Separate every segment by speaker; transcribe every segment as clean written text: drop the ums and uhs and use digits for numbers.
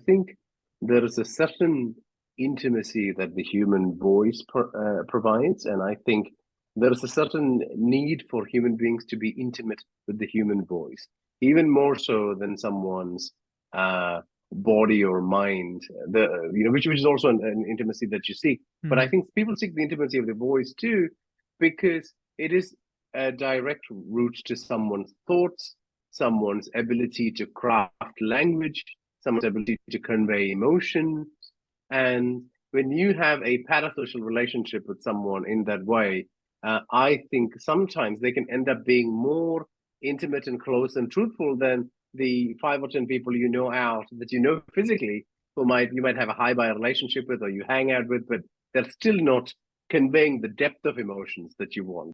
Speaker 1: think there is a certain intimacy that the human voice provides, and I think there is a certain need for human beings to be intimate with the human voice, even more so than someone's body or mind. Which is also an intimacy that you seek. But I
Speaker 2: Hmm.
Speaker 1: think people seek the intimacy of the voice too, because it is a direct route to someone's thoughts, someone's ability to craft language, someone's ability to convey emotion. And when you have a parasocial relationship with someone in that way, I think sometimes they can end up being more intimate and close and truthful than the 5 or 10 people you know out that you know physically, who might you might have a high-by relationship with or you hang out with, but they're still not conveying the depth of emotions that you want.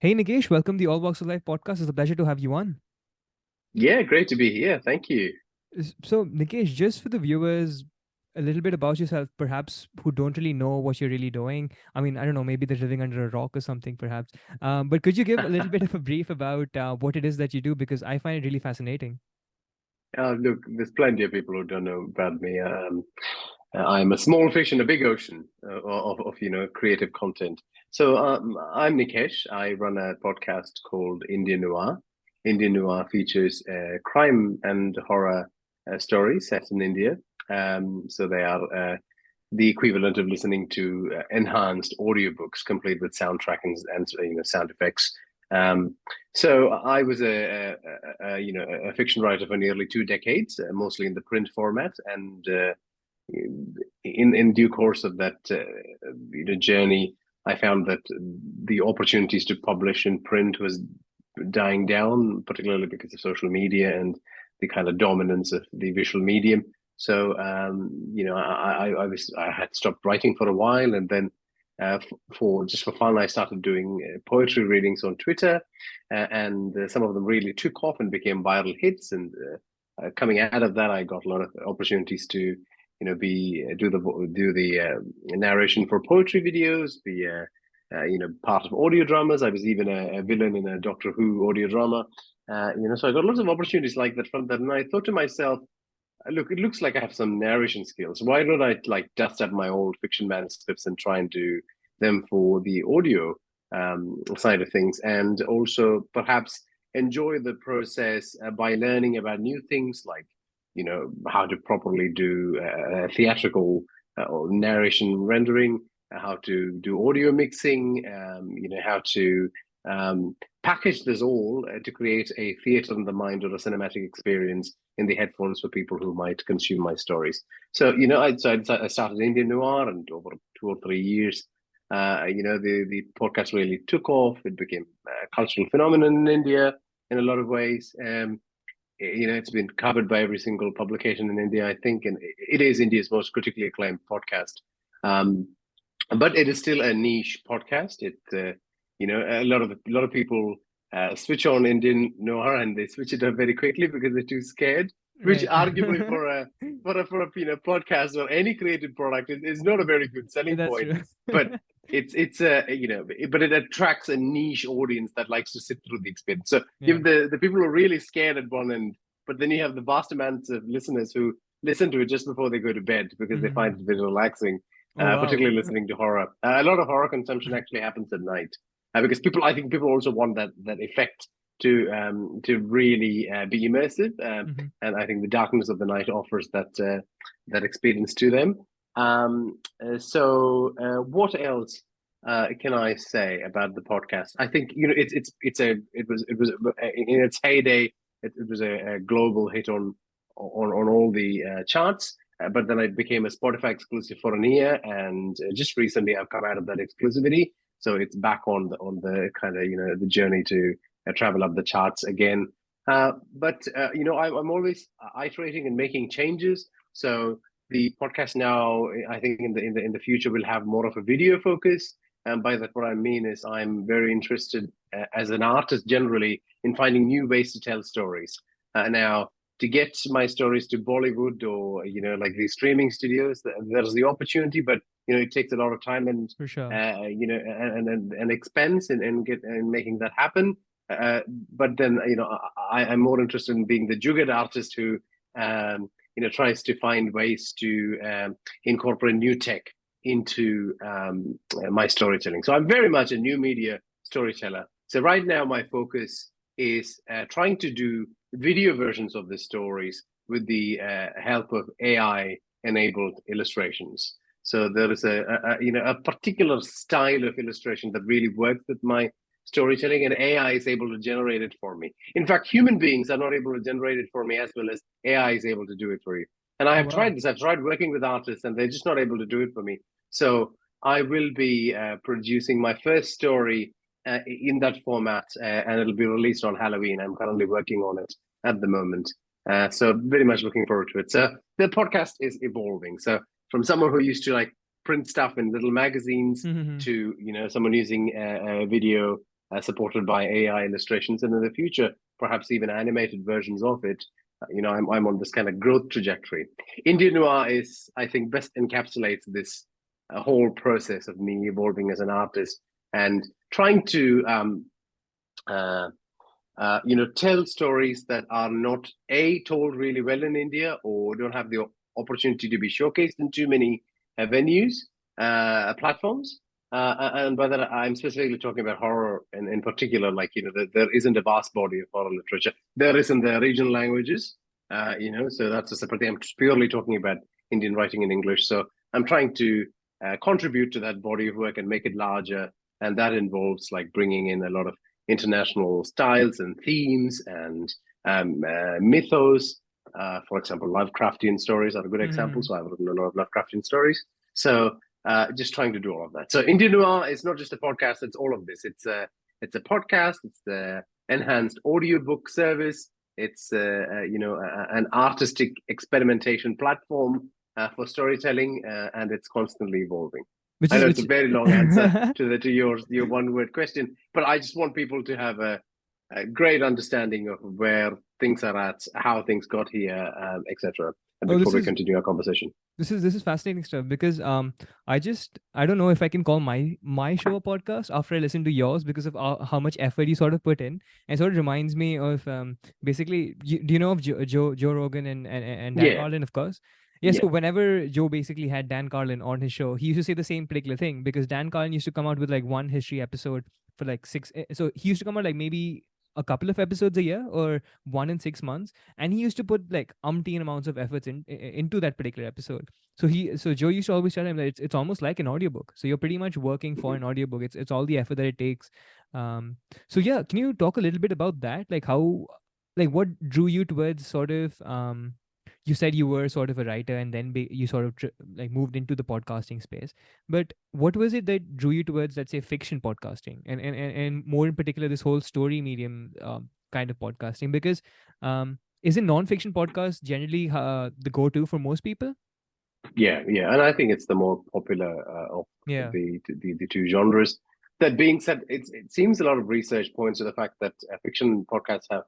Speaker 2: Hey Nikesh, welcome to the All Walks of Life podcast. It's a pleasure to have you on.
Speaker 1: Yeah, great to be here. Thank you.
Speaker 2: So, Nikesh, just for the viewers, a little bit about yourself, perhaps who don't really know what you're really doing. I mean, I don't know, maybe they're living under a rock or something, perhaps. But could you give a little bit of a brief about what it is that you do? Because I find it really fascinating.
Speaker 1: Look, there's plenty of people who don't know about me. I'm a small fish in a big ocean of creative content. So I'm Nikesh. I run a podcast called Indian Noir. Indian Noir features crime and horror stories set in India. So they are the equivalent of listening to enhanced audiobooks, complete with soundtrack and sound effects. Um, so I was a fiction writer for nearly 2 decades, mostly in the print format, and in due course of that journey, I found that the opportunities to publish in print was dying down, particularly because of social media and the kind of dominance of the visual medium. So I had stopped writing for a while, and then for fun, I started doing poetry readings on Twitter, and some of them really took off and became viral hits. And coming out of that, I got a lot of opportunities to be do the narration for poetry videos, be part of audio dramas. I was even a villain in a Doctor Who audio drama. So I got lots of opportunities like that from that, and I thought to myself, look, it looks like I have some narration skills. Why don't I like dust up my old fiction manuscripts and try and do them for the audio side of things, and also perhaps enjoy the process by learning about new things like how to properly do theatrical or narration rendering, how to do audio mixing, how to package this all to create a theater in the mind or a cinematic experience in the headphones for people who might consume my stories. So, I started Indian Noir, and over 2 or 3 years, the podcast really took off. It became a cultural phenomenon in India in a lot of ways. It's been covered by every single publication in India, I think, and it is India's most critically acclaimed podcast. Um, but it is still a niche podcast. A lot of people switch on Indian Noir and they switch it up very quickly because they're too scared. Which
Speaker 2: Right.
Speaker 1: arguably for a podcast or any creative product is not a very good selling
Speaker 2: That's
Speaker 1: point.
Speaker 2: true.
Speaker 1: But but it attracts a niche audience that likes to sit through the experience. So you
Speaker 2: Yeah.
Speaker 1: have the people who are really scared at one end, but then you have the vast amounts of listeners who listen to it just before they go to bed because they find
Speaker 2: Hmm.
Speaker 1: it very relaxing,
Speaker 2: Oh, wow.
Speaker 1: particularly listening to horror. A lot of horror consumption actually happens at night because I think people also want that effect to really be immersive,
Speaker 2: Hmm.
Speaker 1: and I think the darkness of the night offers that experience to them. What else can I say about the podcast? I think it was in its heyday. It was a global hit on all the charts. But then it became a Spotify exclusive for an year, and just recently I've come out of that exclusivity, so it's back on the kind of the journey to travel up the charts again. I'm always iterating and making changes. So the podcast now, I think in the future will have more of a video focus. And by that, what I mean is I'm very interested as an artist generally in finding new ways to tell stories. Now, to get my stories to Bollywood or like these streaming studios. There's the opportunity, but it takes a lot of time and
Speaker 2: For sure.
Speaker 1: and expense and making that happen. Uh, but then I'm more interested in being the jugaad artist who tries to find ways to incorporate new tech into my storytelling. So I'm very much a new media storyteller. So right now my focus is trying to do video versions of the stories with the help of AI enabled illustrations. So there is a particular style of illustration that really works with my storytelling, and AI is able to generate it for me. In fact, human beings are not able to generate it for me as well as AI is able to do it for you. And I
Speaker 2: Oh,
Speaker 1: have
Speaker 2: wow.
Speaker 1: tried this. I've tried working with artists, and they're just not able to do it for me. So I will be producing my first story in that format, and it'll be released on Halloween. I'm currently working on it at the moment. So very much looking forward to it. So the podcast is evolving. So from someone who used to like print stuff in little magazines to someone using video supported by AI illustrations, and in the future perhaps even animated versions of it. I'm on this kind of growth trajectory. Indian Noir is, I think, best encapsulates this whole process of me evolving as an artist and trying to tell stories that are not told really well in India or don't have the opportunity to be showcased in too many venues, platforms. And by that, I'm specifically talking about horror in particular. Like, there isn't a vast body of horror literature. There is in the regional languages, so that's a separate thing. I'm purely talking about Indian writing in English. So I'm trying to contribute to that body of work and make it larger. And that involves like bringing in a lot of international styles and themes and mythos. For example, Lovecraftian stories are a good example. So I've written a lot of Lovecraftian stories. So just trying to do all of that. So Indian Noir is not just a podcast; it's all of this. It's a podcast. It's the enhanced audiobook service. It's an artistic experimentation platform for storytelling, and it's constantly evolving.
Speaker 2: Which
Speaker 1: I
Speaker 2: is
Speaker 1: know it's a
Speaker 2: which.
Speaker 1: very long answer to your one word question, but I just want people to have a great understanding of where things are at, how things got here, etc. And
Speaker 2: Oh,
Speaker 1: before we continue our conversation.
Speaker 2: this is fascinating stuff because I don't know if I can call my show a podcast after I listen to yours because of how much effort you sort of put in, and sort of reminds me of basically do you know of Joe Rogan and Dan
Speaker 1: Yeah,
Speaker 2: Carlin, of course. Yeah,
Speaker 1: yeah,
Speaker 2: so whenever Joe basically had Dan Carlin on his show, he used to say the same particular thing because Dan Carlin used to come out with like one history episode for like so he used to come out like maybe a couple of episodes a year or 1 in 6 months, and he used to put like umpteen amounts of efforts into that particular episode. So Joe used to always tell him that it's almost like an audiobook, so you're pretty much working for an audiobook. It's all the effort that it takes. So yeah, can you talk a little bit about that, like how, like what drew you towards sort of you said you were sort of a writer and then you sort of like moved into the podcasting space, but what was it that drew you towards, let's say, fiction podcasting and more in particular this whole story medium kind of podcasting? Because isn't non-fiction podcast generally the go-to for most people?
Speaker 1: yeah, yeah. And I think it's the more popular of
Speaker 2: Yeah.
Speaker 1: the two genres. That being said, it seems a lot of research points to the fact that fiction podcasts have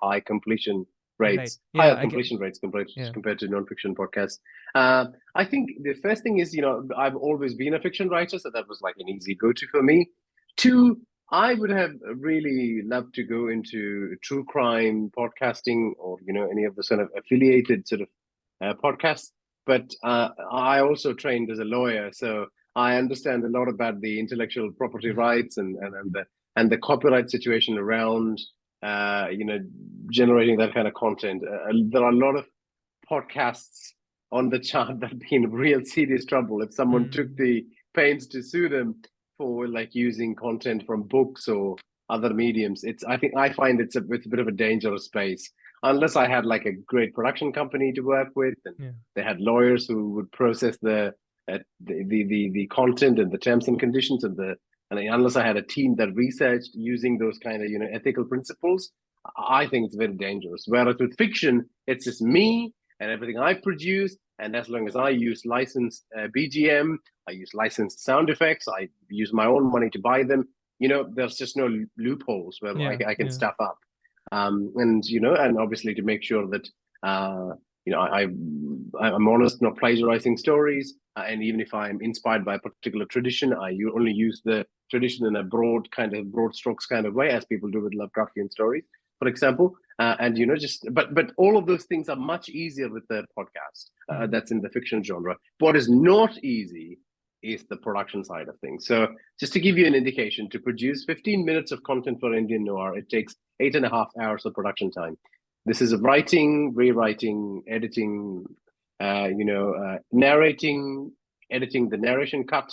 Speaker 2: Right.
Speaker 1: higher
Speaker 2: Yeah, I get.
Speaker 1: completion rates
Speaker 2: Yeah.
Speaker 1: compared to non-fiction podcasts. I think the first thing is, I've always been a fiction writer, so that was like an easy go-to for me. Two, I would have really loved to go into true crime podcasting or, any of the sort of affiliated sort of podcasts. But I also trained as a lawyer, so I understand a lot about the intellectual property rights and the copyright situation around uh, you know generating that kind of content. There are a lot of podcasts on the chart that be in real serious trouble if someone took
Speaker 2: Mm.
Speaker 1: the pains to sue them for like using content from books or other mediums. I find it's a bit of a dangerous space unless I had like a great production company to work with and
Speaker 2: Yeah.
Speaker 1: they had lawyers who would process the content and the terms and conditions and unless I had a team that researched using those kind of ethical principles, I think it's very dangerous. Whereas with fiction, it's just me and everything I produce, and as long as I use licensed BGM, I use licensed sound effects, I use my own money to buy them. There's just no loopholes where
Speaker 2: Yeah.
Speaker 1: I can
Speaker 2: Yeah.
Speaker 1: stuff up, and obviously to make sure that I'm honest, not plagiarizing stories. And even if I'm inspired by a particular tradition, only use the tradition in a broad strokes kind of way, as people do with Lovecraftian stories, for example. And but all of those things are much easier with the podcast. That's in the fiction genre. What is not easy is the production side of things. So just to give you an indication, to produce 15 minutes of content for Indian Noir, it takes 8.5 hours of production time. This is writing, rewriting, editing, narrating, editing the narration cut,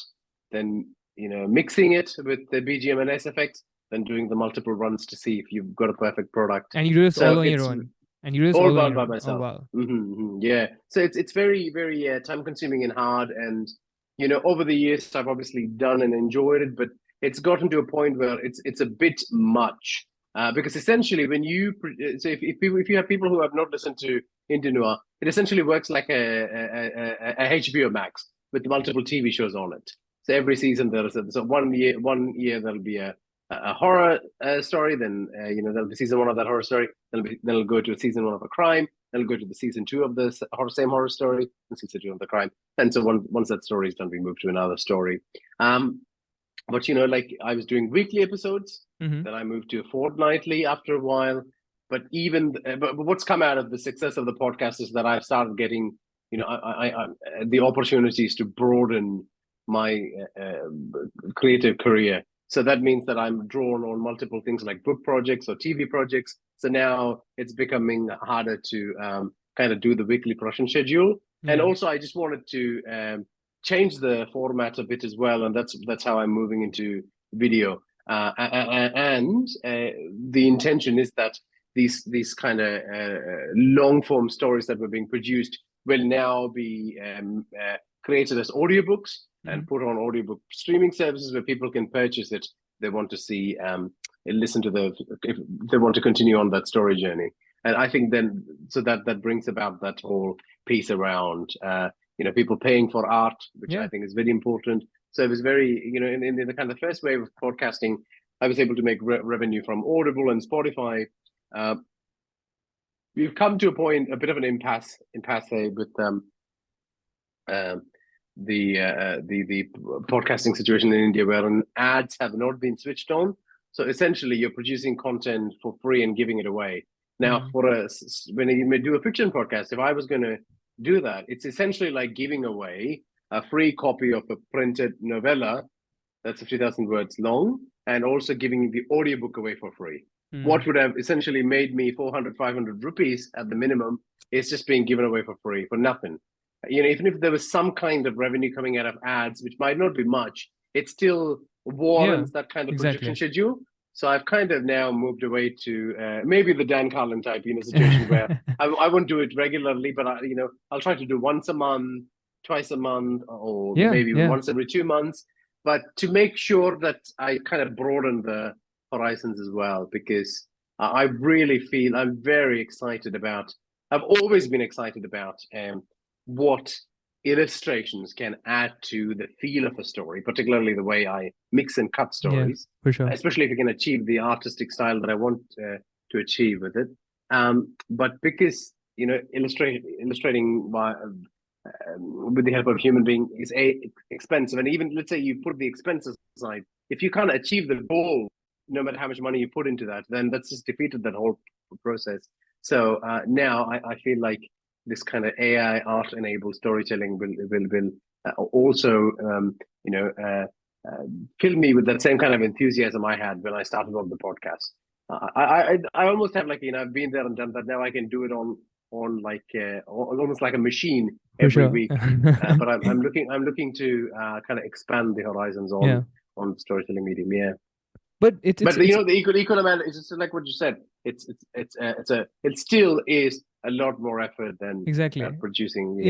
Speaker 1: then mixing it with the BGM and SFX, then doing the multiple runs to see if you've got a perfect product.
Speaker 2: And you do this
Speaker 1: So
Speaker 2: all on your
Speaker 1: it's
Speaker 2: own. And you do this
Speaker 1: all
Speaker 2: all on
Speaker 1: by
Speaker 2: your own. Oh
Speaker 1: myself.
Speaker 2: wow.
Speaker 1: Yeah. So it's very, very time consuming and hard. And over the years, I've obviously done and enjoyed it, but it's gotten to a point where it's a bit much. Because essentially, when if you have people who have not listened to Indian Noir, it essentially works like a HBO Max with multiple TV shows on it. So every season there is so 1 year there'll be a horror story, then there'll be season 1 of that horror story, then it'll go to a season 1 of a crime, then it'll go to the season 2 of the same horror story, and season 2 of the crime, and so once that story is done, we move to another story. But like I was doing weekly episodes, then I moved to fortnightly after a while. But what's come out of the success of the podcast is that I've started getting, the opportunities to broaden my creative career. So that means that I'm drawn on multiple things like book projects or TV projects. So now it's becoming harder to kind of do the weekly production schedule. And also, I just wanted to change the format a bit as well, and that's how I'm moving into video. And the intention is that these kind of long form stories that were being produced will now be created as audiobooks and put on audiobook streaming services where people can purchase it. They want to see, listen to if they want to continue on that story journey. And I think then, so that brings about that whole piece around, people paying for art, which I think is very important. So it was very, in the kind of first wave of podcasting, I was able to make revenue from Audible and Spotify. We've come to a bit of an impasse with the podcasting situation in India, where ads have not been switched on. So essentially, you're producing content for free and giving it away. Now, when you do a fiction podcast, if I was going to do that, it's essentially like giving away a free copy of a printed novella that's 50,000 words long, and also giving the audiobook away for free. What would have essentially made me 400, 500 rupees at the minimum is just being given away for free, for nothing. Even if there was some kind of revenue coming out of ads, which might not be much, it still warrants that kind of production schedule. So I've kind of now moved away to maybe the Dan Carlin type, situation where I won't do it regularly, but I'll try to do once a month, twice a month, or maybe once every 2 months. But to make sure that I kind of broaden the horizons as well, because I really feel I'm very excited about. I've always been excited about what illustrations can add to the feel of a story, particularly the way I mix and cut stories,
Speaker 2: for sure.
Speaker 1: Especially if you can achieve the artistic style that I want to achieve with it. But because illustrating by with the help of a human being is expensive, and even let's say you put the expenses aside, if you can't achieve the goal, no matter how much money you put into that, then that's just defeated that whole process. So now I feel like this kind of AI art-enabled storytelling will also fill me with that same kind of enthusiasm I had when I started on the podcast. I almost have I've been there and done that. Now I can do it on almost like a machine every week. But I'm looking to kind of expand the horizons on the storytelling medium. Yeah.
Speaker 2: But
Speaker 1: the equal amount is just like what you said. It still is a lot more effort than producing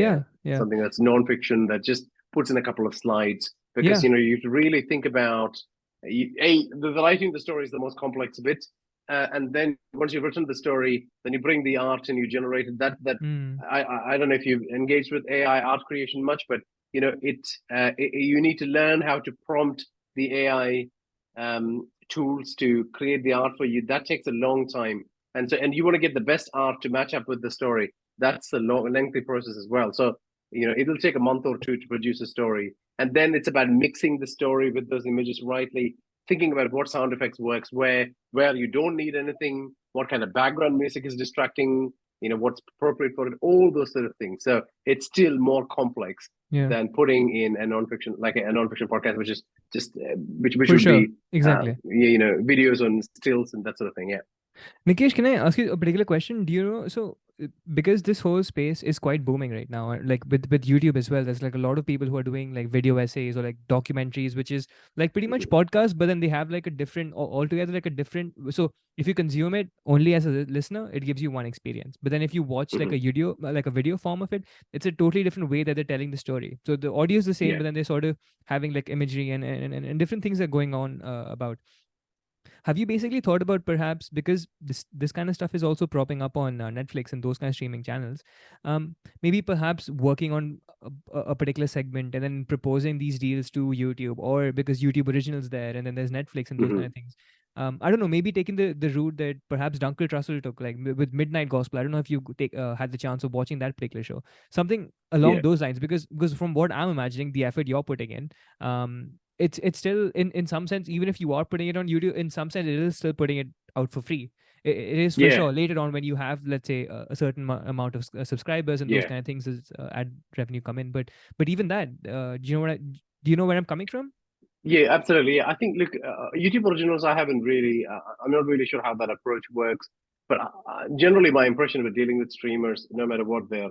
Speaker 1: something that's non-fiction that just puts in a couple of slides, because you have to really think about the writing the story is the most complex bit, and then once you've written the story, then you bring the art and you generate it. I don't know if you've engaged with AI art creation much, but you need to learn how to prompt the AI tools to create the art for you. That takes a long time, and you want to get the best art to match up with the story. that's a long, lengthy process as well. So it'll take a month or two to produce a story, and then it's about mixing the story with those images rightly, thinking about what sound effects works, where you don't need anything, what kind of background music is distracting, what's appropriate for it, all those sort of things. So it's still more complex
Speaker 2: Yeah,
Speaker 1: than putting in a nonfiction, like a nonfiction podcast, which is just which
Speaker 2: for
Speaker 1: would
Speaker 2: sure.
Speaker 1: be
Speaker 2: Exactly.
Speaker 1: videos on stills and that sort of thing. Yeah.
Speaker 2: Nikesh, can I ask you a particular question? Do you know, because this whole space is quite booming right now, like with YouTube as well, there's like a lot of people who are doing like video essays or like documentaries, which is like pretty much
Speaker 1: Mhm.
Speaker 2: podcast, but then they have like a different, altogether like a different. So if you consume it only as a listener, it gives you one experience. But then if you watch like
Speaker 1: Mhm.
Speaker 2: a video, like a video form of it, it's a totally different way that they're telling the story. So the audio is the same,
Speaker 1: Yeah.
Speaker 2: but then they're sort of having like imagery and different things are going on about. Have you basically thought about, perhaps because this kind of stuff is also propping up on Netflix and those kind of streaming channels, maybe perhaps working on a particular segment and then proposing these deals to YouTube, or because YouTube originals there and then there's Netflix and those kind
Speaker 1: Mhm.
Speaker 2: of things. I don't know, maybe taking the route that perhaps Duncan Trussell took, like with Midnight Gospel. I don't know if you had the chance of watching that particular show. Something along
Speaker 1: Yeah.
Speaker 2: those lines, because from what I'm imagining, the effort you're putting in, it's still in some sense, even if you are putting it on YouTube, in some sense it is still putting it out for free. It is for
Speaker 1: Yeah.
Speaker 2: sure later on when you have, let's say, a certain amount of subscribers and those
Speaker 1: Yeah.
Speaker 2: kind of things, as ad revenue come in. But even that, do you know where I'm coming from?
Speaker 1: Yeah, absolutely. Yeah. I think, look, YouTube originals, I'm not really sure how that approach works, but generally my impression with dealing with streamers, no matter what their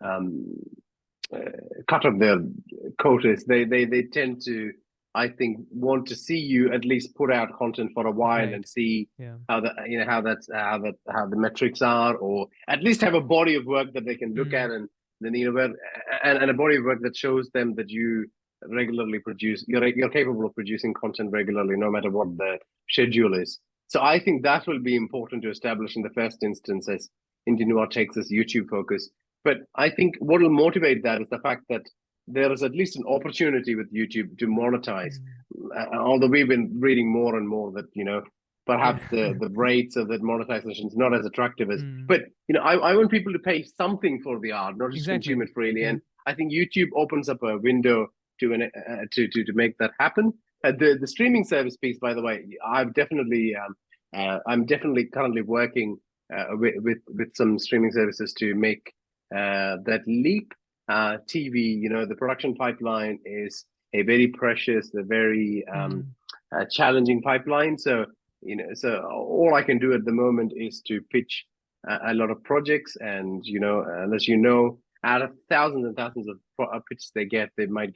Speaker 1: um, uh, cut of their coat is, they tend to, I think, want to see you at least put out content for a while
Speaker 2: Right.
Speaker 1: and see
Speaker 2: Yeah.
Speaker 1: how the how the metrics are, or at least have a body of work that they can look
Speaker 2: Mm.
Speaker 1: at, and then where and a body of work that shows them that you regularly produce, you're capable of producing content regularly, no matter what the schedule is. So I think that will be important to establish in the first instance as Indian Noir takes this YouTube focus. But I think what will motivate that is the fact that there is at least an opportunity with YouTube to monetize.
Speaker 2: Mm.
Speaker 1: Although we've been reading more and more that
Speaker 2: Yeah.
Speaker 1: perhaps the rates of that monetization is not as attractive as.
Speaker 2: Mm.
Speaker 1: But I want people to pay something for the art, not just consume
Speaker 2: Exactly.
Speaker 1: it freely.
Speaker 2: Yeah.
Speaker 1: And I think YouTube opens up a window to make that happen. The streaming service piece, by the way, I'm definitely currently working with some streaming services to make that leap. TV, the production pipeline is a very precious, a very
Speaker 2: Mm.
Speaker 1: challenging pipeline. So so all I can do at the moment is to pitch a lot of projects, and as you know, out of thousands and thousands of pitches they get, they might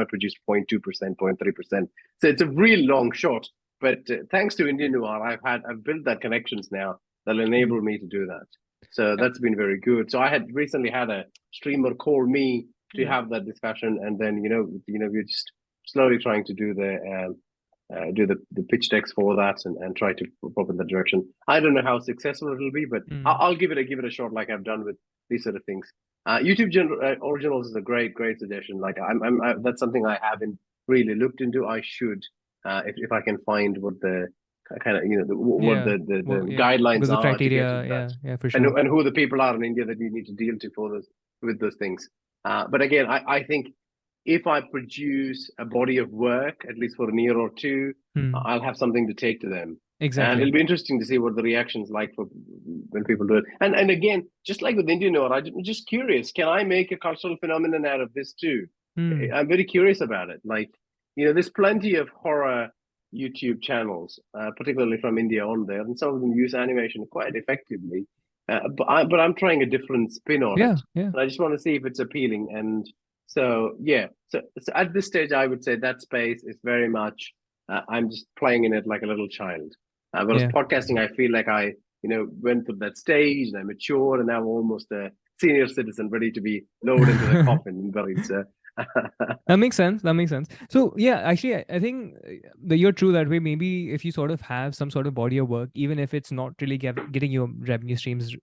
Speaker 1: produce 0.2%, 0.3%. So it's a real long shot. But thanks to Indian Noir, I've built that connections now that'll
Speaker 2: Yeah.
Speaker 1: enable me to do that. So
Speaker 2: Uh,
Speaker 1: that's been very good. So I had recently had a streamer call me to
Speaker 2: yeah.
Speaker 1: have that discussion, and then we're just slowly trying to do the pitch decks for that, and try to pop in that direction. I don't know how successful it'll be, but
Speaker 2: Mm.
Speaker 1: I'll give it a shot, like I've done with these sort of things. YouTube originals is a great suggestion. Like that's something I haven't really looked into. I should, if I can find what the kind of what
Speaker 2: Yeah.
Speaker 1: the
Speaker 2: Well, yeah.
Speaker 1: guidelines
Speaker 2: Because the
Speaker 1: are to get into
Speaker 2: criteria.
Speaker 1: that,
Speaker 2: Yeah. Yeah. For
Speaker 1: and
Speaker 2: sure.
Speaker 1: who the people are in India that you need to deal to for those with those things. But again, I think if I produce a body of work, at least for a year or two,
Speaker 2: Mm.
Speaker 1: I'll have something to take to them. And
Speaker 2: Exactly.
Speaker 1: it'll be interesting to see what the reaction's like for when people do it. And again, just like with Indian Noir, I'm just curious: can I make a cultural phenomenon out of this too?
Speaker 2: Mm.
Speaker 1: I'm very curious about it. Like, there's plenty of horror YouTube channels, particularly from India on there, and some of them use animation quite effectively. But I'm trying a different spin on it,
Speaker 2: Yeah. Yeah.
Speaker 1: and I just want to see if it's appealing. And so yeah, so at this stage, I would say that space is very much I'm just playing in it like a little child. Whereas
Speaker 2: Yeah.
Speaker 1: podcasting, I feel like I went through that stage and I matured, and now I'm almost a senior citizen ready to be lowered into the coffin and buried. So
Speaker 2: That makes sense. That makes sense. So yeah, actually, I think that you're true that way. Maybe if you sort of have some sort of body of work, even if it's not really getting you revenue streams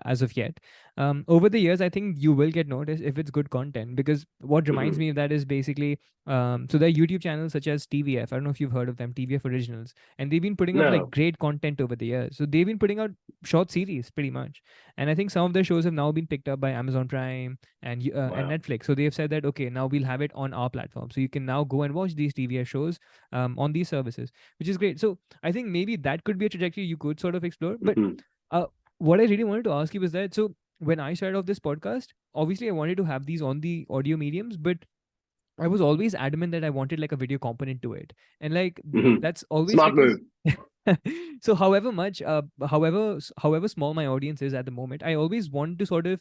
Speaker 2: as of yet, Over the years, I think you will get noticed if it's good content. Because what reminds me of that is basically, so there are YouTube channels such as TVF. I don't know if you've heard of them, TVF Originals, and they've been putting out like
Speaker 1: No.
Speaker 2: great content over the years. So they've been putting out short series pretty much, and I think some of their shows have now been picked up by Amazon Prime and
Speaker 1: Wow.
Speaker 2: Netflix. So they've said that okay, now we'll have it on our platform, so you can now go and watch these TVF shows on these services, which is great. So I think maybe that could be a trajectory you could sort of explore. But
Speaker 1: Hmm.
Speaker 2: uh, what I really wanted to ask you was that, so when I started off this podcast, obviously I wanted to have these on the audio mediums, but I was always adamant that I wanted like a video component to it. And like
Speaker 1: Hmm.
Speaker 2: that's always
Speaker 1: Smart move.
Speaker 2: because so however much however small my audience is at the moment, I always want to sort of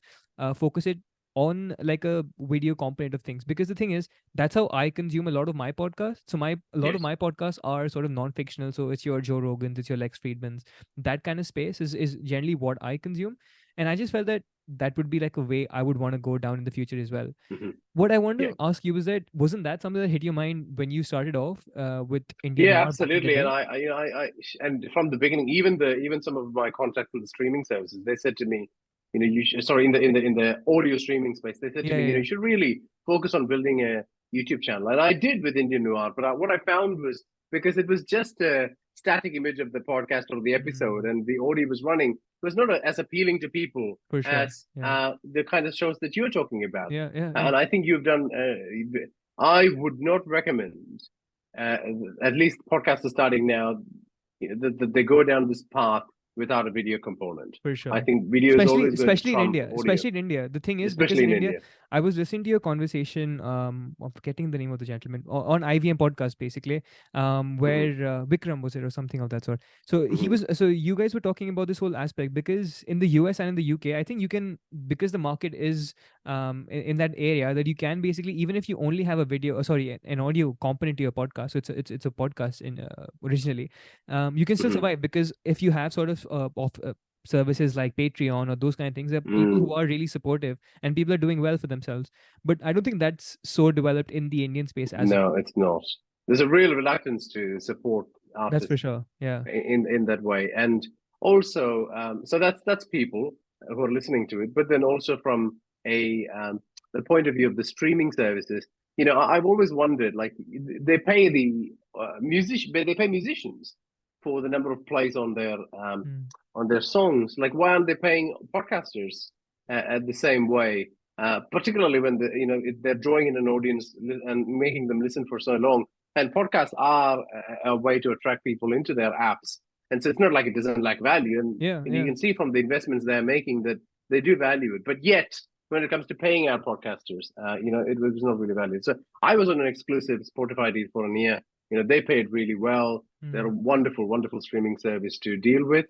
Speaker 2: focus it on like a video component of things, because the thing is that's how I consume a lot of my podcasts. So my a lot of
Speaker 1: Yes.
Speaker 2: my podcasts are sort of non-fictional, so it's your Joe Rogans, it's your Lex Friedmans. That kind of space is generally what I consume, and I just felt that that would be like a way I would want to go down in the future as well.
Speaker 1: Hmm.
Speaker 2: What I want
Speaker 1: Yeah.
Speaker 2: to ask you is that, wasn't that something that hit your mind when you started off with Indian
Speaker 1: Yeah,
Speaker 2: Noir back in the
Speaker 1: absolutely. And
Speaker 2: day?
Speaker 1: and from the beginning, even some of my contacts with the streaming services, they said to me, you should, sorry, in the audio streaming space, they said to
Speaker 2: Yeah,
Speaker 1: me,
Speaker 2: yeah,
Speaker 1: you should really focus on building a YouTube channel. And I did with Indian Noir, but what I found was, because it was just a static image of the podcast or the episode,
Speaker 2: mm,
Speaker 1: and the audio was running, it was not as appealing to people
Speaker 2: for sure.
Speaker 1: as
Speaker 2: Yeah,
Speaker 1: the kind of shows that you're talking about.
Speaker 2: yeah, yeah, yeah,
Speaker 1: And I think you've done. I would not recommend, uh, at least podcasts are starting now, that they go down this path without a video component.
Speaker 2: for
Speaker 1: I
Speaker 2: sure.
Speaker 1: think video is
Speaker 2: Especially,
Speaker 1: always going to
Speaker 2: especially in
Speaker 1: trump
Speaker 2: India,
Speaker 1: audio,
Speaker 2: especially in India. The thing is, because
Speaker 1: especially
Speaker 2: in
Speaker 1: in
Speaker 2: India,
Speaker 1: India.
Speaker 2: I was listening to your conversation. I'm forgetting the name of the gentleman on IVM podcast, basically, where
Speaker 1: Hmm.
Speaker 2: Vikram was it or something of that sort. So he
Speaker 1: Hmm.
Speaker 2: was. So you guys were talking about this whole aspect, because in the US and in the UK, I think you can, because the market is in that area, that you can basically, even if you only have a video, sorry, an audio component to your podcast. So it's a podcast in originally, you can still
Speaker 1: Hmm.
Speaker 2: survive, because if you have sort of services like Patreon or those kind of things, there are people who
Speaker 1: Mm.
Speaker 2: are really supportive and people are doing well for themselves. But I don't think that's so developed in the Indian space as of
Speaker 1: No,
Speaker 2: yet.
Speaker 1: it's not. There's a real reluctance to support
Speaker 2: That's for
Speaker 1: artists
Speaker 2: sure. Yeah.
Speaker 1: in that way, and also, so that's people who are listening to it, but then also from a the point of view of the streaming services. I've always wondered, like, they pay the they pay musicians for the number of plays
Speaker 2: Mm.
Speaker 1: on their songs. Like, why aren't they paying podcasters at the same way? Particularly when they're drawing in an audience and making them listen for so long. And podcasts are a way to attract people into their apps. And so it's not like it doesn't lack value.
Speaker 2: Yeah.
Speaker 1: You
Speaker 2: Yeah.
Speaker 1: can see from the investments they're making that they do value it. But yet, when it comes to paying our podcasters, it was not really valued. So I was on an exclusive Spotify deal for a year. They paid really well. They're a
Speaker 2: Mm.
Speaker 1: wonderful, wonderful streaming service to deal with.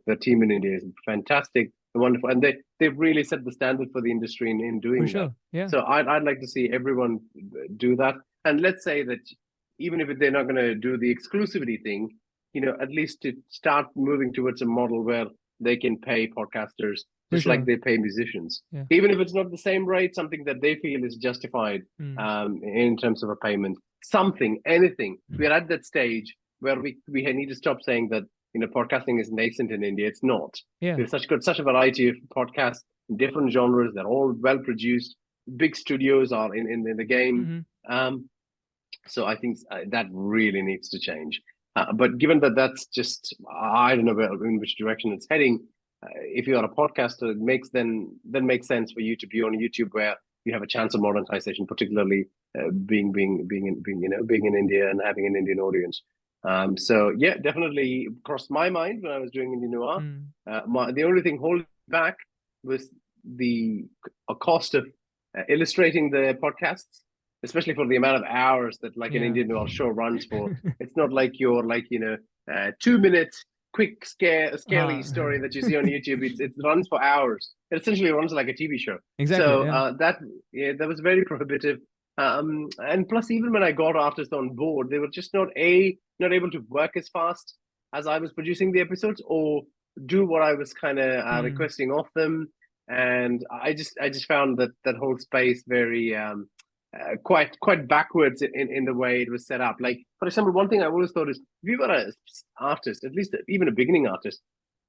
Speaker 1: Their team in India is fantastic, wonderful, and they've really set the standard for the industry in
Speaker 2: For
Speaker 1: doing that.
Speaker 2: sure. Yeah.
Speaker 1: So I'd like to see everyone do that. And let's say that even if they're not going to do the exclusivity thing, at least to start moving towards a model where they can pay podcasters
Speaker 2: For
Speaker 1: just like
Speaker 2: sure.
Speaker 1: they pay musicians,
Speaker 2: Yeah.
Speaker 1: even if it's not the same rate, something that they feel is justified
Speaker 2: Mm.
Speaker 1: in terms of a payment, something, anything. We're at that stage where we need to stop saying that podcasting is nascent in India. It's not.
Speaker 2: Yeah.
Speaker 1: We've such a variety of podcasts, different genres. They're all well produced. Big studios are in the game.
Speaker 2: Mm-hmm.
Speaker 1: Um, so I think that really needs to change. But given that that's just, I don't know in which direction it's heading. If you are a podcaster, it makes sense for you to be on YouTube, where you have a chance of monetization, particularly being in India and having an Indian audience. So yeah, definitely crossed my mind when I was doing Indian Noir.
Speaker 2: Mm.
Speaker 1: The only thing holding back was the cost of illustrating the podcasts, especially for the amount of hours that like an
Speaker 2: Yeah.
Speaker 1: Indian Noir show runs for. It's not like your 2 minute quick scary
Speaker 2: uh,
Speaker 1: story that you see on YouTube. It runs for hours. It essentially runs like a TV show.
Speaker 2: exactly.
Speaker 1: So
Speaker 2: Yeah.
Speaker 1: that was very prohibitive. And plus, even when I got artists on board, they were just not able to work as fast as I was producing the episodes, or do what I was kind of
Speaker 2: Mm.
Speaker 1: requesting of them. And I just found that whole space very quite backwards in the way it was set up. Like, for example, one thing I always thought is, if you were an artist, at least even a beginning artist,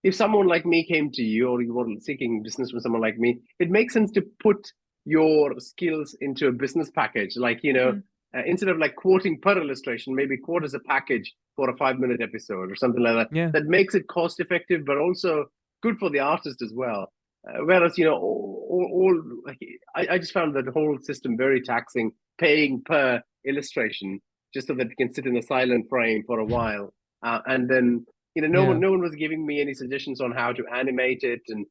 Speaker 1: if someone like me came to you, or you were seeking business from someone like me, it makes sense to put your skills into a business package. Like,
Speaker 2: Mm,
Speaker 1: instead of like quoting per illustration, maybe quote as a package for a 5 minute episode or something like that.
Speaker 2: yeah,
Speaker 1: That makes it cost effective, but also good for the artist as well. Whereas, like, I just found that whole system very taxing, paying per illustration just so that you can sit in a silent frame for a while. And then
Speaker 2: yeah,
Speaker 1: no one was giving me any suggestions on how to animate it, and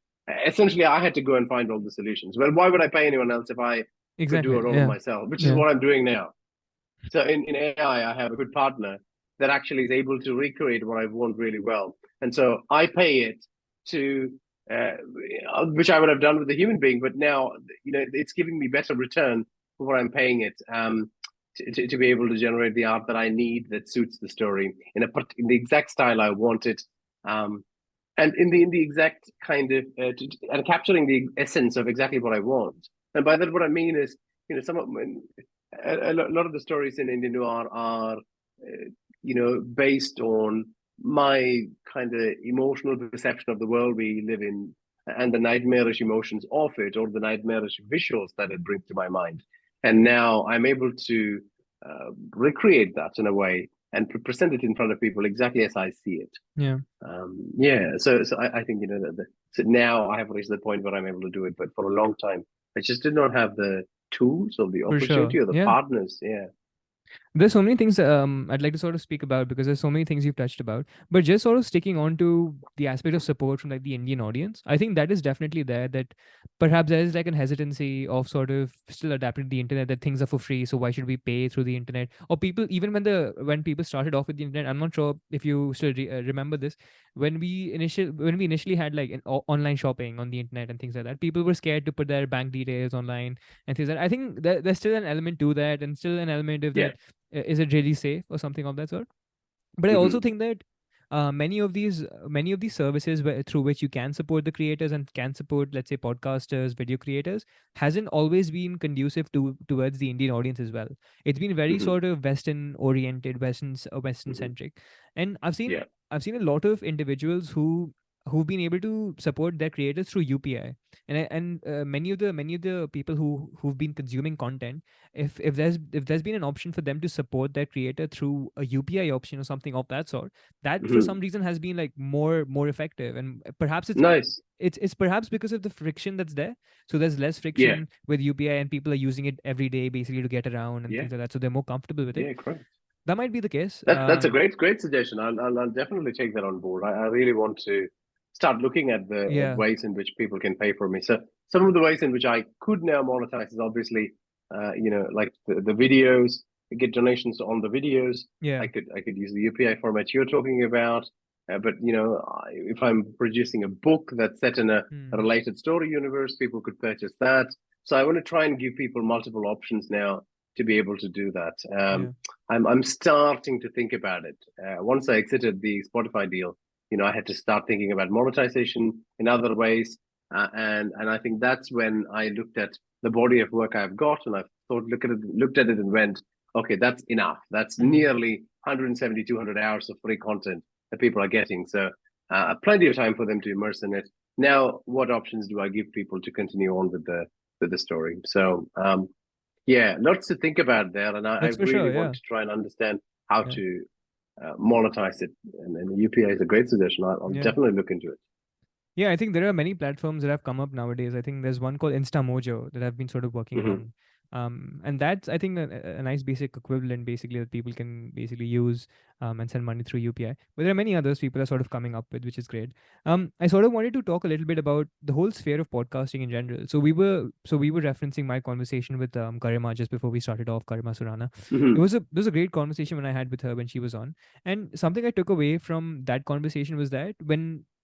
Speaker 1: essentially I had to go and find all the solutions. Well, why would I pay anyone else if I could do
Speaker 2: exactly.
Speaker 1: it all
Speaker 2: Yeah,
Speaker 1: myself, which is
Speaker 2: yeah,
Speaker 1: what I'm doing now. So in AI, I have a good partner that actually is able to recreate what I want really well, and so I pay it to, uh, which I would have done with a human being, but now it's giving me better return for what I'm paying it. To be able to generate the art that I need that suits the story in the exact style I want it, um, and in the exact kind of and capturing the essence of exactly what I want. And by that, what I mean is, some of a lot of the stories in Indian Noir are, based on my kind of emotional perception of the world we live in and the nightmarish emotions of it, or the nightmarish visuals that it brings to my mind. And now I'm able to recreate that in a way and present it in front of people exactly as I see it.
Speaker 2: yeah,
Speaker 1: Yeah, so I think so now I have reached the point where I'm able to do it, but for a long time I just did not have the tools or the
Speaker 2: for sure.
Speaker 1: opportunity or the
Speaker 2: Yeah.
Speaker 1: partners. Yeah.
Speaker 2: There's so many things I'd like to sort of speak about because there's so many things you've touched about. But just sort of sticking on to the aspect of support from like the Indian audience, I think that is definitely there. That perhaps there is like an hesitancy of sort of still adapting to the internet, that things are for free, so why should we pay through the internet? Or people, even when people started off with the internet, I'm not sure if you still remember this, when we initially had like online shopping on the internet and things like that, people were scared to put their bank details online and things like that. I think there's still an element to that, and still an element of
Speaker 1: Yeah.
Speaker 2: that, is it really safe or something of that sort. But I also
Speaker 1: Hmm.
Speaker 2: think that many of these services through which you can support the creators and can support, let's say, podcasters, video creators, hasn't always been conducive towards the Indian audience as well. It's been very
Speaker 1: Hmm.
Speaker 2: sort of Western oriented, Western
Speaker 1: Hmm.
Speaker 2: centric. And
Speaker 1: Yeah.
Speaker 2: I've seen a lot of individuals who've been able to support their creators through UPI. And many of the people who've been consuming content, if there's been an option for them to support their creator through a UPI option or something of that sort, that for some
Speaker 1: Hmm.
Speaker 2: reason has been like more effective. And perhaps
Speaker 1: Nice.
Speaker 2: it's perhaps because of the friction that's there. So there's less
Speaker 1: Yeah.
Speaker 2: friction with UPI, and people are using it every day basically to get around and
Speaker 1: Yeah.
Speaker 2: things like that. So they're more comfortable with it.
Speaker 1: Yeah. Correct.
Speaker 2: That might be the case.
Speaker 1: That's a great suggestion. I'll definitely take that on board. I really want to start looking at the
Speaker 2: Yeah,
Speaker 1: ways in which people can pay for me. So some of the ways in which I could now monetize is obviously, like the videos, get donations on the videos.
Speaker 2: yeah.
Speaker 1: I could use the UPI format you're talking about. But if I'm producing a book that's set in a
Speaker 2: Hmm.
Speaker 1: related story universe, people could purchase that. So I want to try and give people multiple options now to be able to do that.
Speaker 2: Yeah.
Speaker 1: I'm starting to think about it. Once I exited the Spotify deal, I had to start thinking about monetization in other ways, and I think that's when I looked at the body of work I've got, and I looked at it, and went, okay, that's enough. That's
Speaker 2: Hmm.
Speaker 1: nearly 170, 200 hours of free content that people are getting. So plenty of time for them to immerse in it. Now, what options do I give people to continue on with the story? So yeah, lots to think about there, and I
Speaker 2: That's for
Speaker 1: really
Speaker 2: sure.
Speaker 1: want
Speaker 2: Yeah.
Speaker 1: to try and understand how
Speaker 2: Yeah.
Speaker 1: to monetize it. And the UPI is a great suggestion. I'll
Speaker 2: Yeah.
Speaker 1: definitely look into it.
Speaker 2: Yeah, I think there are many platforms that have come up nowadays. I think there's one called InstaMojo that I've been sort of working
Speaker 1: Hmm.
Speaker 2: on. And that's, I think, a nice basic equivalent basically that people can basically use and send money through UPI. But there are many others people are sort of coming up with, which is great. I sort of wanted to talk a little bit about the whole sphere of podcasting in general. So we were referencing my conversation with Karima just before we started off, Karima Surana. It
Speaker 1: Hmm.
Speaker 2: was a great conversation when I had with her when she was on. And something I took away from that conversation was that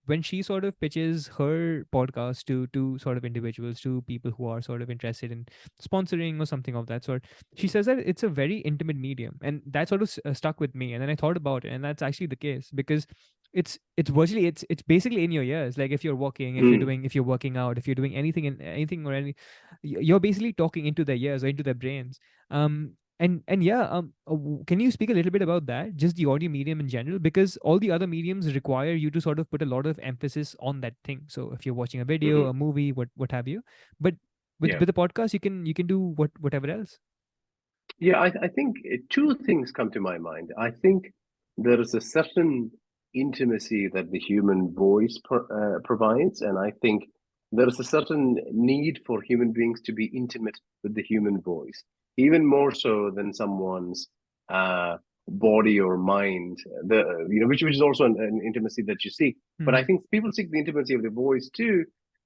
Speaker 2: when she sort of pitches her podcast to sort of individuals, to people who are sort of interested in sponsoring or something of that sort, she says that it's a very intimate medium, and that sort of stuck with me. And then I thought about it, and that's actually the case, because it's virtually it's basically in your ears. Like if you're walking,
Speaker 1: Hmm.
Speaker 2: if you're working out, if you're doing anything or any, you're basically talking into their ears or into their brains. And yeah, can you speak a little bit about that, just the audio medium in general? Because all the other mediums require you to sort of put a lot of emphasis on that thing. So if you're watching a video,
Speaker 1: Hmm.
Speaker 2: a movie, what have you, but with
Speaker 1: Yeah.
Speaker 2: with the podcast, you can do whatever else.
Speaker 1: Yeah, I think two things come to my mind. I think there is a certain intimacy that the human voice provides, and I think there is a certain need for human beings to be intimate with the human voice, even more so than someone's uh, body or mind. Which is also an intimacy that you seek. But I
Speaker 2: Hmm.
Speaker 1: think people seek the intimacy of the voice too,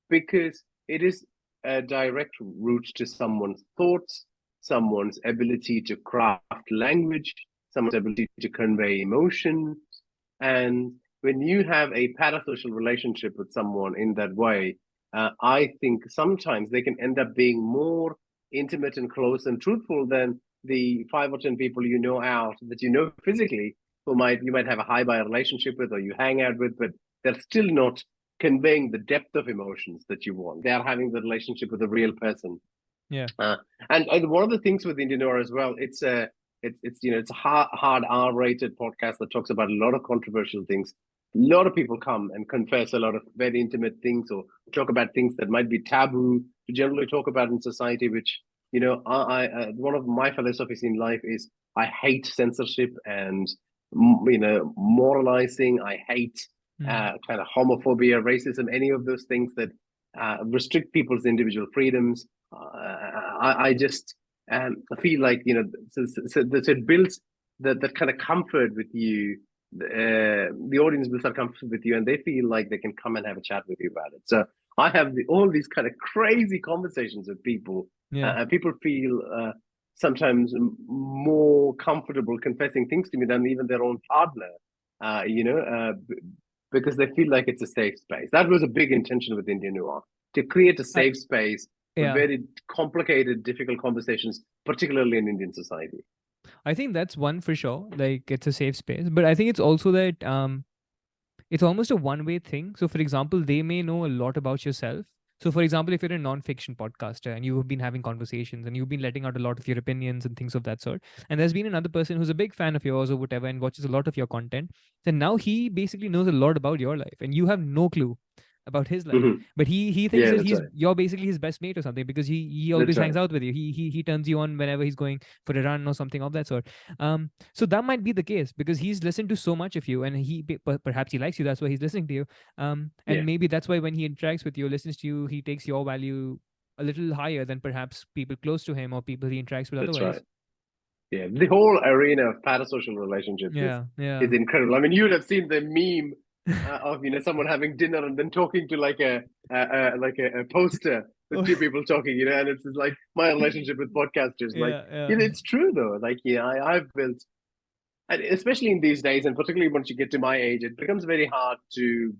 Speaker 1: because it is a direct route to someone's thoughts, someone's ability to craft language, someone's ability to convey emotion. And when you have a parasocial relationship with someone in that way, I think sometimes they can end up being more intimate and close and truthful than the 5 or 10 people you know out that you know physically, who might you might have a high by relationship with or you hang out with, but they're still not conveying the depth of emotions that you want. They are having the relationship with a real person.
Speaker 2: Yeah.
Speaker 1: Uh, and one of the things with Indian Noir as well, it's a hard R-rated podcast that talks about a lot of controversial things. A lot of people come and confess a lot of very intimate things or talk about things that might be taboo to generally talk about in society. Which one of my philosophies in life is I hate censorship and moralizing. I hate
Speaker 2: Hmm.
Speaker 1: kind of homophobia, racism, any of those things that restrict people's individual freedoms. I just feel like so it builds that kind of comfort with you. The audience builds that comfort with you, and they feel like they can come and have a chat with you about it. So I have all these kind of crazy conversations with people,
Speaker 2: Yeah.
Speaker 1: and people feel sometimes more comfortable confessing things to me than even their own partner. Because they feel like it's a safe space. That was a big intention with Indian Noir, to create a
Speaker 2: I
Speaker 1: safe space for
Speaker 2: Yeah.
Speaker 1: very complicated, difficult conversations, particularly in Indian society.
Speaker 2: I think that's one for sure. Like it's a safe space, but I think it's also that it's almost a one-way thing. So, for example, they may know a lot about yourself. So, for example, if you're a non-fiction podcaster and you've been having conversations and you've been letting out a lot of your opinions and things of that sort, and there's been another person who's a big fan of yours or whatever and watches a lot of your content, then now he basically knows a lot about your life and you have no clue about his life.
Speaker 1: Mm-hmm.
Speaker 2: But he thinks
Speaker 1: Yeah,
Speaker 2: that
Speaker 1: that's
Speaker 2: he's
Speaker 1: right.
Speaker 2: you're basically his best mate or something because he
Speaker 1: That's
Speaker 2: always
Speaker 1: right.
Speaker 2: hangs out with you. He turns you on whenever he's going for a run or something of that sort. So that might be the case because he's listened to so much of you and perhaps he likes you, that's why he's listening to you. And
Speaker 1: Yeah,
Speaker 2: maybe that's why when he interacts with you, listens to you, he takes your value a little higher than perhaps people close to him or people he interacts with
Speaker 1: that's right.
Speaker 2: otherwise.
Speaker 1: Yeah, the whole arena of parasocial relationships is
Speaker 2: Yeah, yeah.
Speaker 1: is incredible. I mean, you would have seen the meme of someone having dinner and then talking to like a poster with two people talking, and it's like my relationship with podcasters. Like,
Speaker 2: Yeah, yeah.
Speaker 1: it's true though. Like, I've built, and especially in these days, and particularly once you get to my age, it becomes very hard to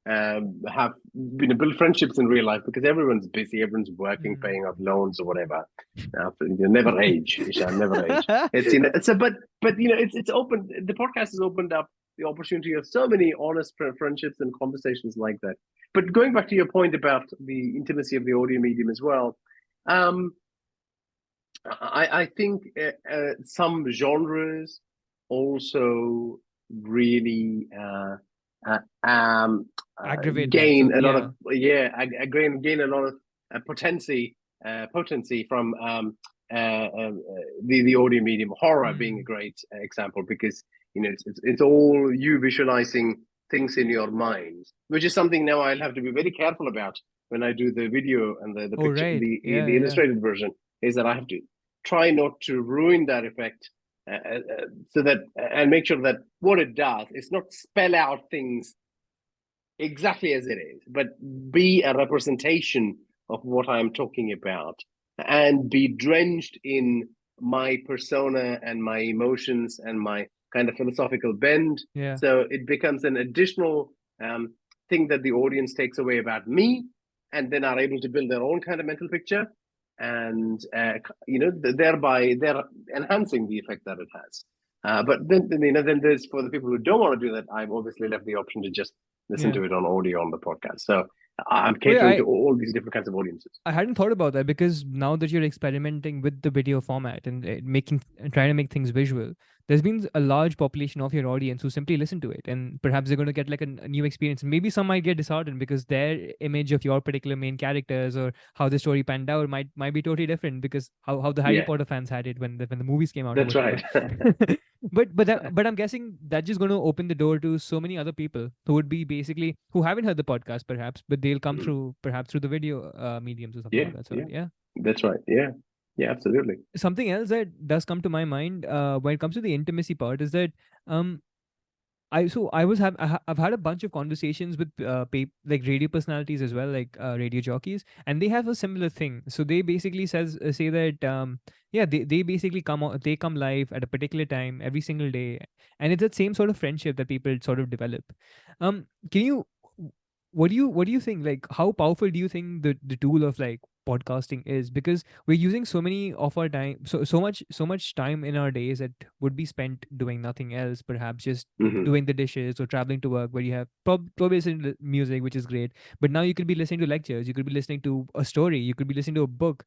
Speaker 1: have build friendships in real life because everyone's busy, everyone's working,
Speaker 2: Mm.
Speaker 1: paying off loans or whatever. You never age, Ishan, never age. It's it's a but it's open. The podcast has opened up the opportunity of so many honest friendships and conversations like that. But going back to your point about the intimacy of the audio medium as well, um, I think some genres also really uh, um,
Speaker 2: Aggravate that. So
Speaker 1: gain a lot of
Speaker 2: yeah.
Speaker 1: gain a lot of potency from the audio medium. Horror being a
Speaker 2: Mm.
Speaker 1: great example because it's all you visualizing things in your mind, which is something now I'll have to be very careful about when I do the video and the
Speaker 2: Oh
Speaker 1: picture,
Speaker 2: right. Yeah,
Speaker 1: the
Speaker 2: yeah.
Speaker 1: illustrated version. Is that I have to try not to ruin that effect, so that and make sure that what it does is not spell out things exactly as it is, but be a representation of what I'm talking about and be drenched in my persona and my emotions and my kind of philosophical bend.
Speaker 2: Yeah.
Speaker 1: So it becomes an additional thing that the audience takes away about me and then are able to build their own kind of mental picture. And, thereby they're enhancing the effect that it has. But then there's for the people who don't want to do that, I've obviously left the option to just listen
Speaker 2: Yeah.
Speaker 1: to it on audio on the podcast. So I'm
Speaker 2: Oh yeah,
Speaker 1: catering to all these different kinds of audiences.
Speaker 2: I hadn't thought about that, because now that you're experimenting with the video format and trying to make things visual, there's been a large population of your audience who simply listen to it, and perhaps they're going to get like a new experience. Maybe some might get disheartened because their image of your particular main characters or how the story panned out might be totally different, because how the Harry
Speaker 1: Yeah,
Speaker 2: Potter fans had it when the movies came out and
Speaker 1: that's
Speaker 2: whatever.
Speaker 1: right.
Speaker 2: But I'm guessing that's just going to open the door to so many other people who would be basically who haven't heard the podcast perhaps, but they'll come
Speaker 1: Mhm.
Speaker 2: through perhaps through the video mediums or something
Speaker 1: Yeah,
Speaker 2: of that sort.
Speaker 1: yeah,
Speaker 2: Yeah.
Speaker 1: that's right. Yeah, yeah, absolutely.
Speaker 2: Something else that does come to my mind when it comes to the intimacy part is that um I've had a bunch of conversations with like radio personalities as well, like radio jockeys, and they have a similar thing. So they basically say that yeah, they basically they come live at a particular time every single day, and it's that same sort of friendship that people sort of develop. Can you what do you think, like how powerful do you think the tool of like podcasting is, because we're using so many of our time, so much time in our days that would be spent doing nothing else, perhaps just
Speaker 1: Hmm.
Speaker 2: doing the dishes or traveling to work, where you have probably listening to music, which is great, but now you could be listening to lectures, you could be listening to a story, you could be listening to a book.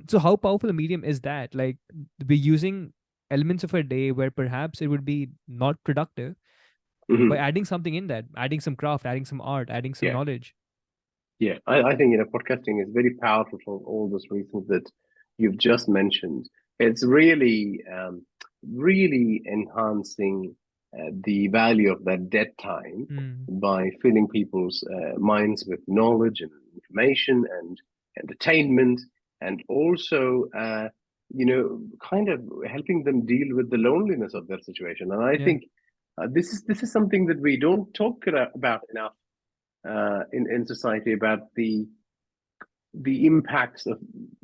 Speaker 2: So how powerful a medium is that, like we're using elements of a day where perhaps it would be not productive by
Speaker 1: Hmm.
Speaker 2: adding something in that, adding some craft, adding some art, adding some
Speaker 1: Yeah,
Speaker 2: knowledge.
Speaker 1: yeah. I think podcasting is very powerful for all those reasons that you've just mentioned. It's really, really enhancing the value of that dead time
Speaker 2: Mm,
Speaker 1: by filling people's minds with knowledge and information and entertainment, and also, kind of helping them deal with the loneliness of their situation. And I
Speaker 2: yeah.
Speaker 1: think this is something that we don't talk about enough in society, about the impacts of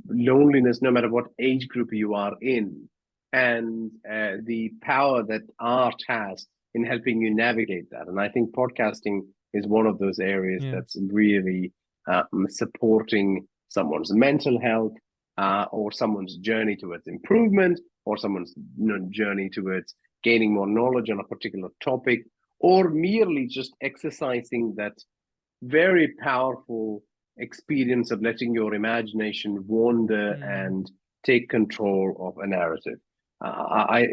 Speaker 1: loneliness, no matter what age group you are in, and the power that art has in helping you navigate that. And I think podcasting is one of those areas
Speaker 2: Yeah.
Speaker 1: that's really supporting someone's mental health, or someone's journey towards improvement, or someone's journey towards gaining more knowledge on a particular topic, or merely just exercising that very powerful experience of letting your imagination wander
Speaker 2: Mm,
Speaker 1: and take control of a narrative. I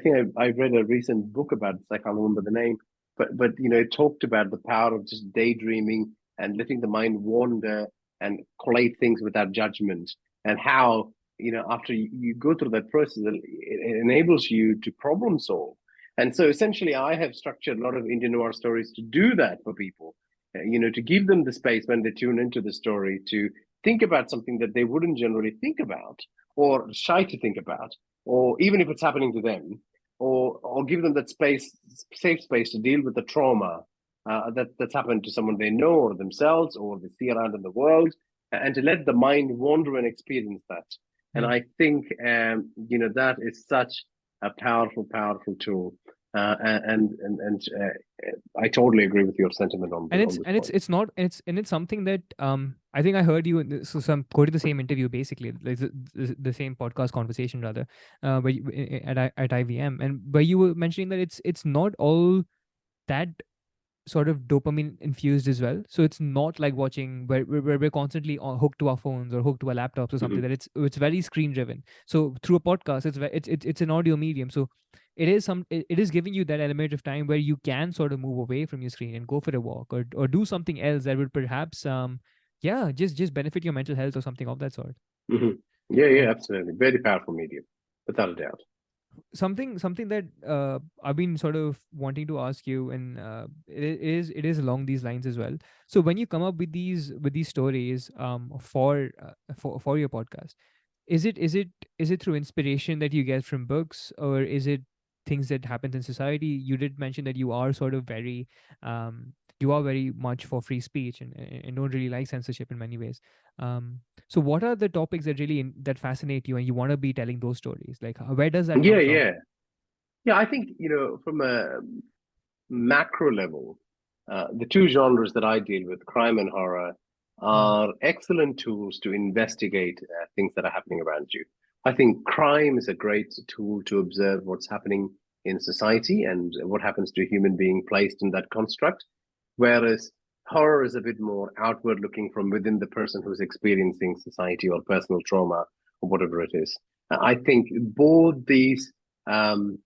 Speaker 1: think I read a recent book about this. I can't remember the name, but it talked about the power of just daydreaming and letting the mind wander and collate things without judgment, and how after you go through that process, it enables you to problem solve. And so essentially, I have structured a lot of Indian noir stories to do that for people, to give them the space when they tune into the story to think about something that they wouldn't generally think about, or shy to think about, or even if it's happening to them, or give them that safe space to deal with the trauma that's happened to someone they know, or themselves, or they see around in the world, and to let the mind wander and experience that. And
Speaker 2: yeah.
Speaker 1: I think that is such a powerful, powerful tool. I totally agree with your sentiment on
Speaker 2: And
Speaker 1: this point.
Speaker 2: it's not it's something that I think I heard you so I'm quoting the same interview, basically like the same podcast conversation rather, where at IVM, and where you were mentioning that it's not all that sort of dopamine infused as well. So it's not like watching where we're constantly hooked to our phones or hooked to our laptops or something.
Speaker 1: Mhm.
Speaker 2: That it's very screen driven. So through a podcast, it's an audio medium. So it is giving you that element of time where you can sort of move away from your screen and go for a walk, or do something else that would perhaps yeah, just benefit your mental health or something of that sort.
Speaker 1: Mhm. Yeah, yeah,
Speaker 2: Um,
Speaker 1: absolutely. Very powerful medium, without a doubt.
Speaker 2: something that I've been sort of wanting to ask you, and it is along these lines as well. So when you come up with these stories for your podcast, is it through inspiration that you get from books, or is it things that happen in society? You did mention that you are sort of very you are very much for free speech, and don't really like censorship in many ways. So what are the topics that that fascinate you and you want to be telling those stories? Like where does that
Speaker 1: Yeah,
Speaker 2: come from?
Speaker 1: yeah, yeah. I think from a macro level, the two genres that I deal with, crime and horror,
Speaker 2: Mm,
Speaker 1: are excellent tools to investigate things that are happening around you. I think crime is a great tool to observe what's happening in society and what happens to a human being placed in that construct. Whereas horror is a bit more outward looking from within the person who's experiencing society or personal trauma or whatever it is. I think both these um,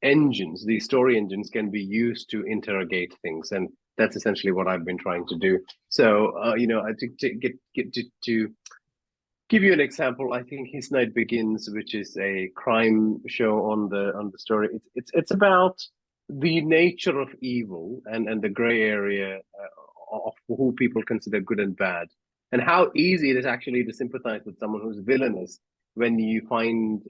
Speaker 1: engines, these story engines, can be used to interrogate things, and that's essentially what I've been trying to do. So, to give you an example, I think His Night Begins, which is a crime show on the story. It's about the nature of evil and the gray area of who people consider good and bad, and how easy it is actually to sympathize with someone who's villainous when you when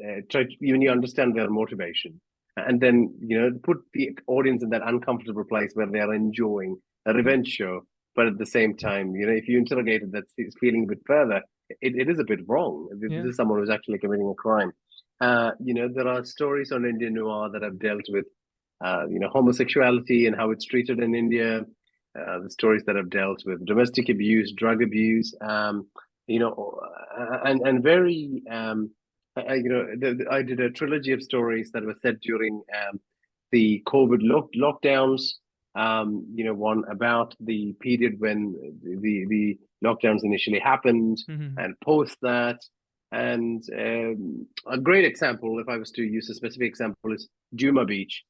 Speaker 1: you understand their motivation, and then put the audience in that uncomfortable place where they are enjoying a revenge show, but at the same time, if you interrogate it, that's feeling a bit further, it is a bit wrong. This is someone who's actually committing a crime. There are stories on Indian Noir that have dealt with, homosexuality and how it's treated in India. The stories that have dealt with domestic abuse, drug abuse, and very, I did a trilogy of stories that were set during the COVID lockdowns. One about the period when the lockdowns initially happened, and post that. And a great example, if I was to use a specific example, is Juma Beach,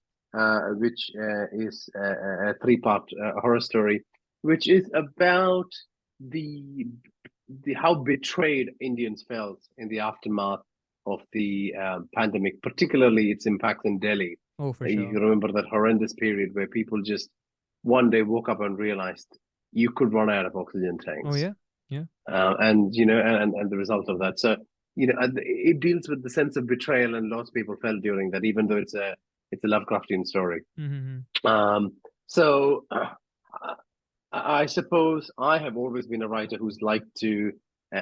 Speaker 1: which is a three-part horror story, which is about the how betrayed Indians felt in the aftermath of the pandemic, particularly its impact in Delhi.
Speaker 2: Oh, for
Speaker 1: You
Speaker 2: sure.
Speaker 1: remember that horrendous period where people just one day woke up and realized you could run out of oxygen
Speaker 2: Oh,
Speaker 1: tanks,
Speaker 2: yeah. Yeah.
Speaker 1: and the result of that. So it deals with the sense of betrayal and loss people felt during that, even though it's a Lovecraftian story. So I suppose I have always been a writer who's liked to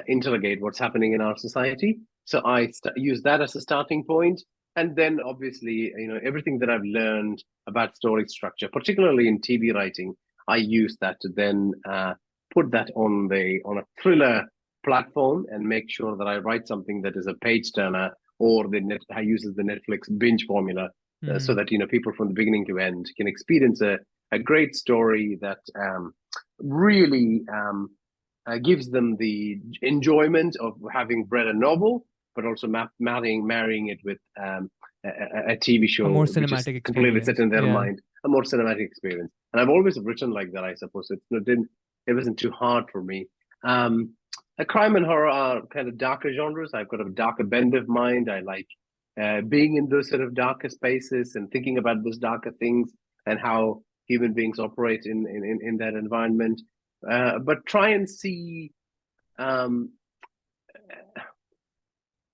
Speaker 1: interrogate what's happening in our society. So I use that as a starting point, and then obviously, everything that I've learned about story structure, particularly in TV writing, I use that to then put that on a thriller platform and make sure that I write something that is a page turner, or I uses the Netflix binge formula, so that people from the beginning to end can experience a great story that really gives them the enjoyment of having read a novel, but also marrying it with a TV
Speaker 2: A
Speaker 1: show
Speaker 2: more
Speaker 1: which is
Speaker 2: cinematic
Speaker 1: completely set
Speaker 2: experience.
Speaker 1: in their
Speaker 2: Yeah.
Speaker 1: mind, a more cinematic experience. And I've always written like that, I suppose. It wasn't too hard for me. A crime and horror are kind of darker genres. I've got a darker bend of mind. I like being in those sort of darker spaces and thinking about those darker things and how human beings operate in that environment. But try and see,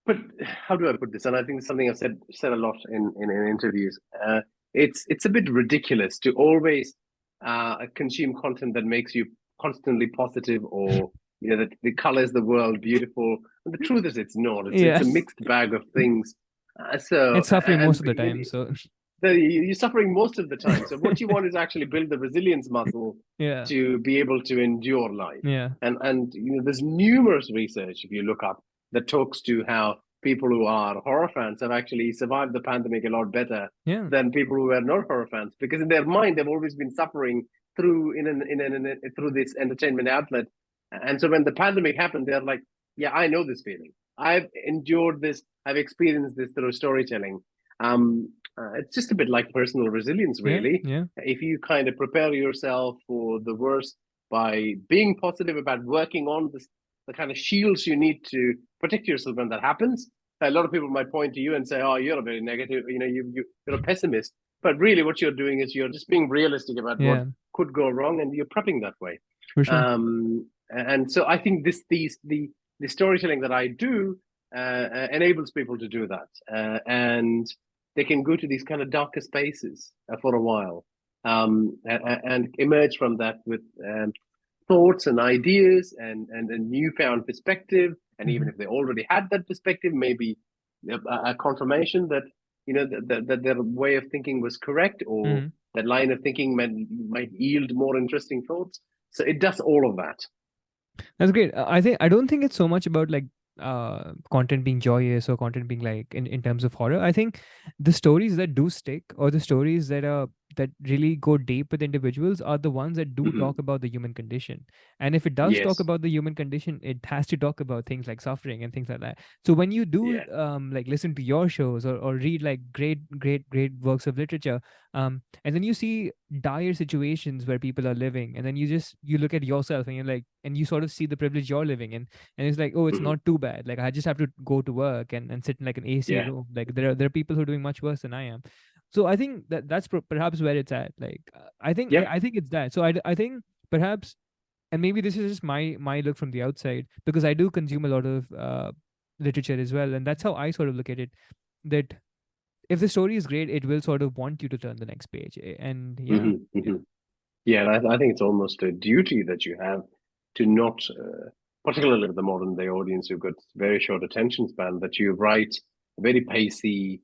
Speaker 1: but how do I put this? And I think it's something I've said a lot in interviews. It's a bit ridiculous to always consume content that makes you constantly positive, or that colors the world beautiful. And the truth is, it's not. It's
Speaker 2: Yeah.
Speaker 1: a mixed bag of things. So
Speaker 2: It's suffering
Speaker 1: and
Speaker 2: most of the time. So,
Speaker 1: you're suffering most of the time. So what you want is actually build the resilience muscle
Speaker 2: yeah.
Speaker 1: to be able to endure life.
Speaker 2: Yeah.
Speaker 1: And there's numerous research, if you look up, that talks to how people who are horror fans have actually survived the pandemic a lot better
Speaker 2: Yeah.
Speaker 1: than people who are not horror fans, because in their mind they've always been suffering through through this entertainment outlet. And so when the pandemic happened, they're like, yeah, I know this feeling. I've endured this. I've experienced this through storytelling. It's just a bit like personal resilience,
Speaker 2: Yeah.
Speaker 1: really.
Speaker 2: Yeah.
Speaker 1: If you kind of prepare yourself for the worst by being positive about working on the kind of shields you need to protect yourself when that happens. A lot of people might point to you and say, "Oh, you're a very negative. You're a pessimist." But really, what you're doing is you're just being realistic about what
Speaker 2: Yeah.
Speaker 1: could go wrong, and you're prepping that way.
Speaker 2: For sure.
Speaker 1: And so I think the storytelling that I do enables people to do that, and they can go to these kind of darker spaces for a while, and emerge from that with thoughts and ideas and a newfound perspective. And even if they already had that perspective, maybe a confirmation that that their way of thinking was correct, or that line of thinking might yield more interesting thoughts. So it does all of that.
Speaker 2: That's great. I don't think it's so much about like content being joyous or content being like in terms of horror. I think the stories that do stick, or the stories that are that really go deep with individuals are the ones that do
Speaker 1: Hmm.
Speaker 2: talk about the human condition. And if it does talk
Speaker 1: Yes.
Speaker 2: about the human condition, it has to talk about things like suffering and things like that. So when you do
Speaker 1: Yeah.
Speaker 2: like listen to your shows, or read like great works of literature, and then you see dire situations where people are living, and then you look at yourself and you're like, and you sort of see the privilege you're living in, and it's like, oh, it's
Speaker 1: Hmm.
Speaker 2: not too bad. Like I just have to go to work and sit in like an AC
Speaker 1: Yeah.
Speaker 2: room. Like there are people who are doing much worse than I am. So I think that's perhaps where it's at. Like
Speaker 1: Yep.
Speaker 2: I think it's that. So I think perhaps, and maybe this is just my look from the outside, because I do consume a lot of literature as well, and that's how I sort of look at it. That if the story is great, it will sort of want you to turn the next page. And yeah,
Speaker 1: Hmm.
Speaker 2: yeah.
Speaker 1: Hmm. Yeah, and I think it's almost a duty that you have to not, particularly with the modern day audience who've got very short attention span, that you write very pacey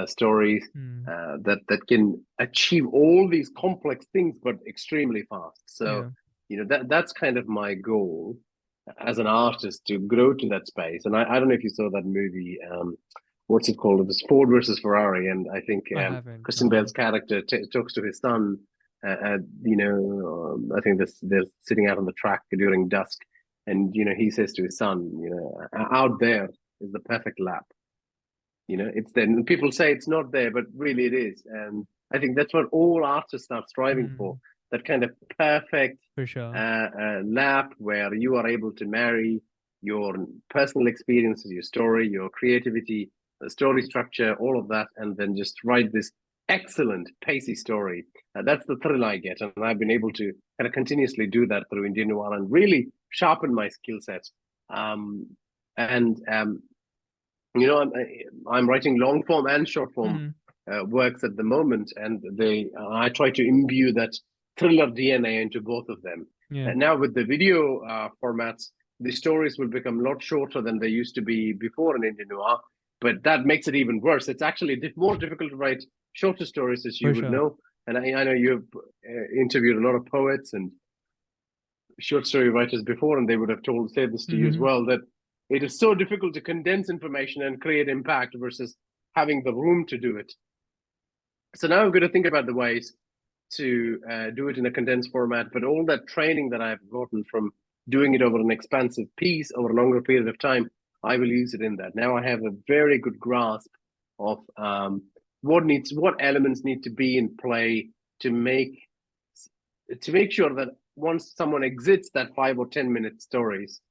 Speaker 1: stories
Speaker 2: Hmm.
Speaker 1: that can achieve all these complex things, but extremely fast. So,
Speaker 2: Yeah.
Speaker 1: that's kind of my goal as an artist, to grow to that space. And I don't know if you saw that movie. What's it called? It was Ford versus Ferrari, and I think
Speaker 2: I haven't.
Speaker 1: Christian
Speaker 2: No.
Speaker 1: Bale's character talks to his son. I think they're sitting out on the track during dusk, and he says to his son, out there is the perfect lap. It's there. And people say it's not there, but really it is. And I think that's what all artists are striving for.
Speaker 2: Hmm.
Speaker 1: That kind of perfect
Speaker 2: For sure.
Speaker 1: lap where you are able to marry your personal experiences, your story, your creativity, the story structure, all of that, and then just write this excellent, pacey story. That's the thrill I get. And I've been able to kind of continuously do that through Indian Noir and really sharpen my skill set. Um, and I'm writing long form and short form
Speaker 2: Hmm.
Speaker 1: works at the moment, and I try to imbue that thriller DNA into both of them.
Speaker 2: Yeah.
Speaker 1: And now with the video formats, the stories will become a lot shorter than they used to be before in Indian Noir, but that makes it even worse. It's actually more difficult to write shorter stories, as you
Speaker 2: For
Speaker 1: would
Speaker 2: sure.
Speaker 1: know. And I know you've interviewed a lot of poets and short story writers before, and they would have said this to you as
Speaker 2: Hmm.
Speaker 1: well, that it is so difficult to condense information and create impact versus having the room to do it. So now I'm going to think about the ways to do it in a condensed format, but all that training that I've gotten from doing it over an expansive piece over a longer period of time, I will use it in that. Now I have a very good grasp of what elements need to be in play to make sure that once someone exits that 5 or 10 minute stories,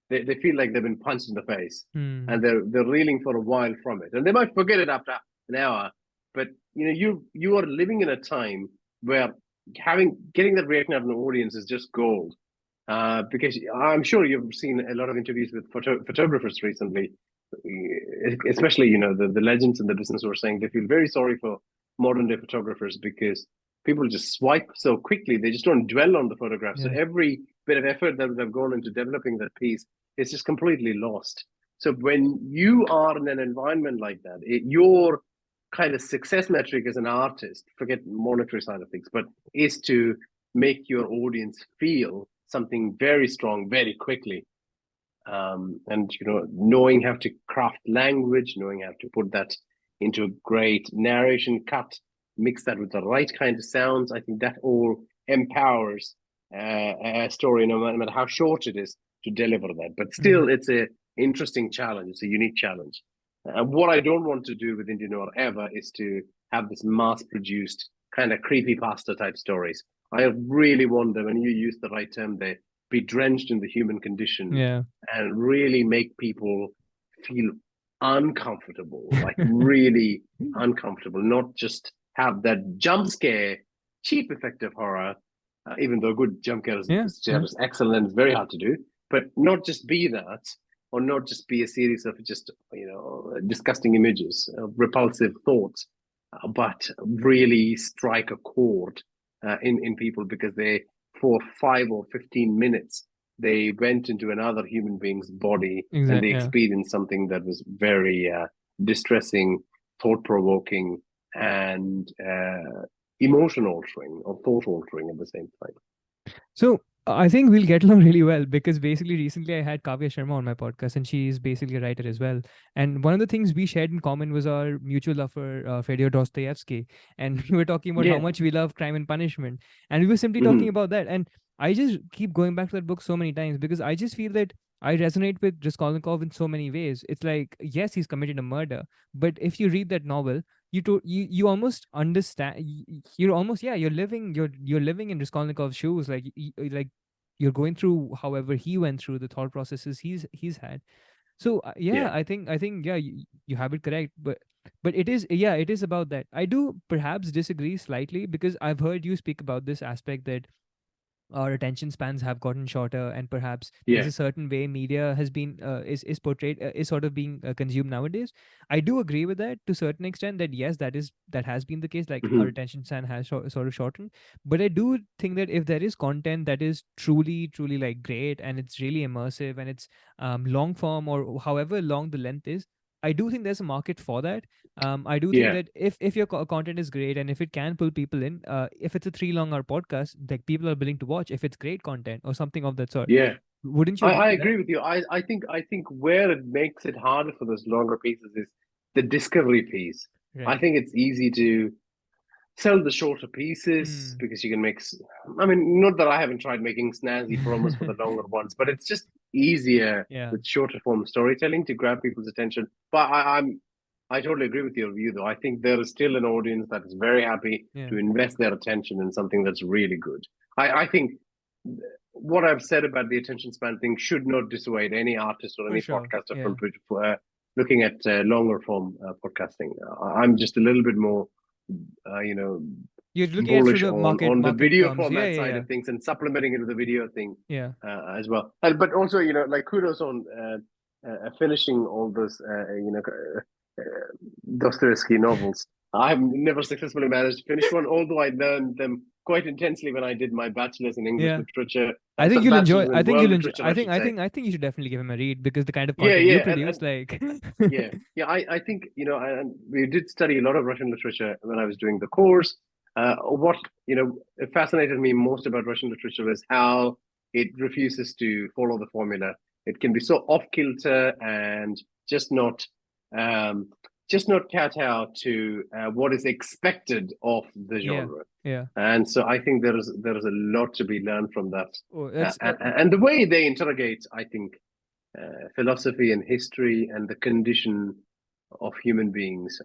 Speaker 1: they feel like they've been punched in the face,
Speaker 2: Hmm.
Speaker 1: and they're reeling for a while from it, and they might forget it after an hour. But you are living in a time where getting that reaction out of an audience is just gold. Because I'm sure you've seen a lot of interviews with photographers recently, especially the legends in the business who are saying they feel very sorry for modern day photographers because people just swipe so quickly. They just don't dwell on the photograph. So
Speaker 2: Yeah.
Speaker 1: every bit of effort that would have gone into developing that piece is just completely lost. So when you are in an environment like that, your kind of success metric as an artist, forget monetary side of things, but is to make your audience feel something very strong very quickly. And knowing how to craft language, knowing how to put that into a great narration cut, mix that with the right kind of sounds. I think that all empowers a story, no matter how short it is, to deliver that. But
Speaker 2: Hmm.
Speaker 1: still, it's a interesting challenge. It's a unique challenge. What I don't want to do with Indian Noir ever is to have this mass-produced kind of creepy pasta type stories. I really want them, and you use the right term there, be drenched in the human condition
Speaker 2: Yeah.
Speaker 1: and really make people feel uncomfortable, like really uncomfortable, not just have that jump scare, cheap effective horror, even though good jump
Speaker 2: Yeah.
Speaker 1: scare
Speaker 2: Yeah.
Speaker 1: is excellent and it's very hard to do, but not just be that, or not just be a series of just, disgusting images, repulsive thoughts, but really strike a chord in people because for 5 or 15 minutes, they went into another human being's body and they
Speaker 2: Exactly. Yeah.
Speaker 1: experienced something that was very distressing, thought provoking, and emotion altering or thought altering at the same time.
Speaker 2: So I think we'll get along really well because basically recently I had Kavya Sharma on my podcast and she's basically a writer as well. And one of the things we shared in common was our mutual love for Fyodor Dostoevsky. And we were talking about how
Speaker 1: Yeah.
Speaker 2: much we love Crime and Punishment. And we were simply talking
Speaker 1: Hmm.
Speaker 2: about that. And I just keep going back to that book so many times because I just feel that I resonate with Raskolnikov in so many ways. It's like, yes, he's committed a murder, but if you read that novel, you almost understand. You're almost, yeah, you're living in Raskolnikov's shoes. Like you're going through however he went through, the thought processes he's had. So
Speaker 1: Yeah.
Speaker 2: yeah, I think yeah, you have it correct, but it is, yeah, it is about that. I do perhaps disagree slightly because I've heard you speak about this aspect that our attention spans have gotten shorter, and perhaps there's
Speaker 1: Yeah.
Speaker 2: a certain way media has been is portrayed, is sort of being consumed nowadays. I do agree with that to a certain extent, that yes, that has been the case, like our
Speaker 1: Hmm.
Speaker 2: attention span has sort of shortened. But I do think that if there is content that is truly like great, and it's really immersive, and it's long form, or however long the length is, I do think there's a market for that. I do think
Speaker 1: Yeah.
Speaker 2: that if your content is great, and if it can pull people in, if it's a 3 long hour podcast, like people are willing to watch, if it's great content or something of that sort,
Speaker 1: Yeah.
Speaker 2: wouldn't you
Speaker 1: I,
Speaker 2: agree
Speaker 1: I
Speaker 2: with that?
Speaker 1: agree with you. I think where it makes it harder for those longer pieces is the discovery piece. I
Speaker 2: Right.
Speaker 1: think it's easy to sell the shorter pieces
Speaker 2: Hmm.
Speaker 1: because you can make. I mean, not that I haven't tried making snazzy promos for the longer ones, but it's just easier
Speaker 2: Yeah.
Speaker 1: with shorter form storytelling to grab people's attention. But I totally agree with your view, though. I think there is still an audience that is very happy
Speaker 2: Yeah.
Speaker 1: to invest their attention in something that's really good. I think what I've said about the attention span thing should not dissuade any artist or
Speaker 2: For
Speaker 1: any
Speaker 2: sure.
Speaker 1: podcaster
Speaker 2: Yeah.
Speaker 1: from looking at longer form podcasting. I'm just a little bit more, you know,
Speaker 2: You're looking at it through
Speaker 1: bullish
Speaker 2: the
Speaker 1: on the
Speaker 2: market
Speaker 1: video
Speaker 2: terms. Yeah.
Speaker 1: format
Speaker 2: Yeah.
Speaker 1: side
Speaker 2: Yeah.
Speaker 1: of things and supplementing it with the video thing
Speaker 2: Yeah.
Speaker 1: as well. But also, like kudos on finishing all those, Dostoevsky novels. I've never successfully managed to finish one, although I learned them quite intensely when I did my bachelor's in English
Speaker 2: Yeah.
Speaker 1: literature,
Speaker 2: I think
Speaker 1: so
Speaker 2: you'll enjoy.
Speaker 1: bachelor's
Speaker 2: I
Speaker 1: in
Speaker 2: think
Speaker 1: world
Speaker 2: you'll enjoy.
Speaker 1: literature, I should say.
Speaker 2: I think you should definitely give him a read because the kind of
Speaker 1: Yeah,
Speaker 2: content you
Speaker 1: yeah,
Speaker 2: produce, like,
Speaker 1: yeah. I think and we did study a lot of Russian literature when I was doing the course. What fascinated me most about Russian literature is how it refuses to follow the formula. It can be so off kilter and just not um, just not cat to what is expected of the
Speaker 2: yeah,
Speaker 1: genre.
Speaker 2: yeah.
Speaker 1: And so I think there is a lot to be learned from that,
Speaker 2: Oh, that's
Speaker 1: and the way they interrogate, I think, philosophy and history and the condition of human beings,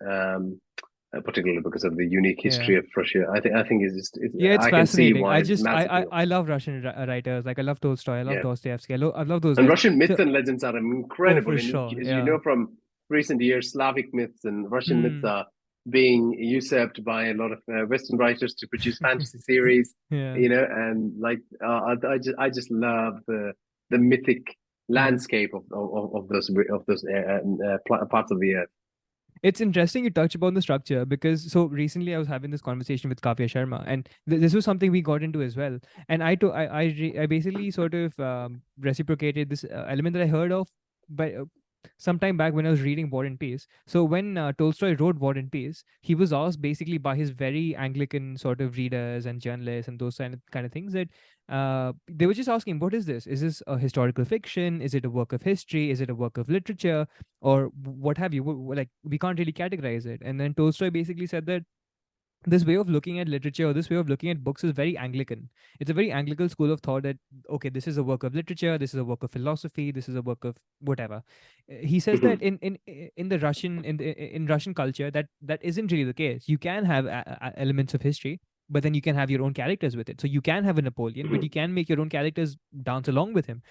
Speaker 1: particularly because of the unique
Speaker 2: yeah.
Speaker 1: history of Russia. I think
Speaker 2: Yeah, it's
Speaker 1: I can see
Speaker 2: fascinating.
Speaker 1: why
Speaker 2: I
Speaker 1: it's
Speaker 2: just
Speaker 1: massive appeal.
Speaker 2: I love Russian writers. Like I love Tolstoy. I love
Speaker 1: Yeah,
Speaker 2: Dostoevsky. I love those
Speaker 1: and
Speaker 2: guys.
Speaker 1: Russian myths
Speaker 2: So,
Speaker 1: and legends are
Speaker 2: oh,
Speaker 1: incredible.
Speaker 2: for
Speaker 1: And
Speaker 2: sure.
Speaker 1: as you
Speaker 2: Yeah.
Speaker 1: know from recent years, Slavic myths and Russian myths
Speaker 2: Hmm.
Speaker 1: are being usurped by a lot of Western writers to produce fantasy series.
Speaker 2: Yeah.
Speaker 1: And like I just love the mythic
Speaker 2: Yeah.
Speaker 1: landscape of those parts of the earth.
Speaker 2: It's interesting you touch upon the structure because so recently I was having this conversation with Kavya Sharma, and this was something we got into as well. And I basically sort of reciprocated this element that I heard of by some time back when I was reading War and Peace. So when Tolstoy wrote War and Peace, he was asked basically by his very Anglican sort of readers and journalists and those kind of things that they were just asking, what is this? Is this a historical fiction? Is it a work of history? Is it a work of literature? Or what have you? Like, we can't really categorize it. And then Tolstoy basically said that this way of looking at literature, or this way of looking at books, is very Anglican. It's a very Anglican school of thought that, okay, this is a work of literature, this is a work of philosophy, this is a work of whatever. He says that
Speaker 1: Mhm.
Speaker 2: in the Russian in Russian culture, that isn't really the case. You can have elements of history, but then you can have your own characters with it. So you can have a Napoleon, but you
Speaker 1: Mhm.
Speaker 2: can make your own characters dance along with him.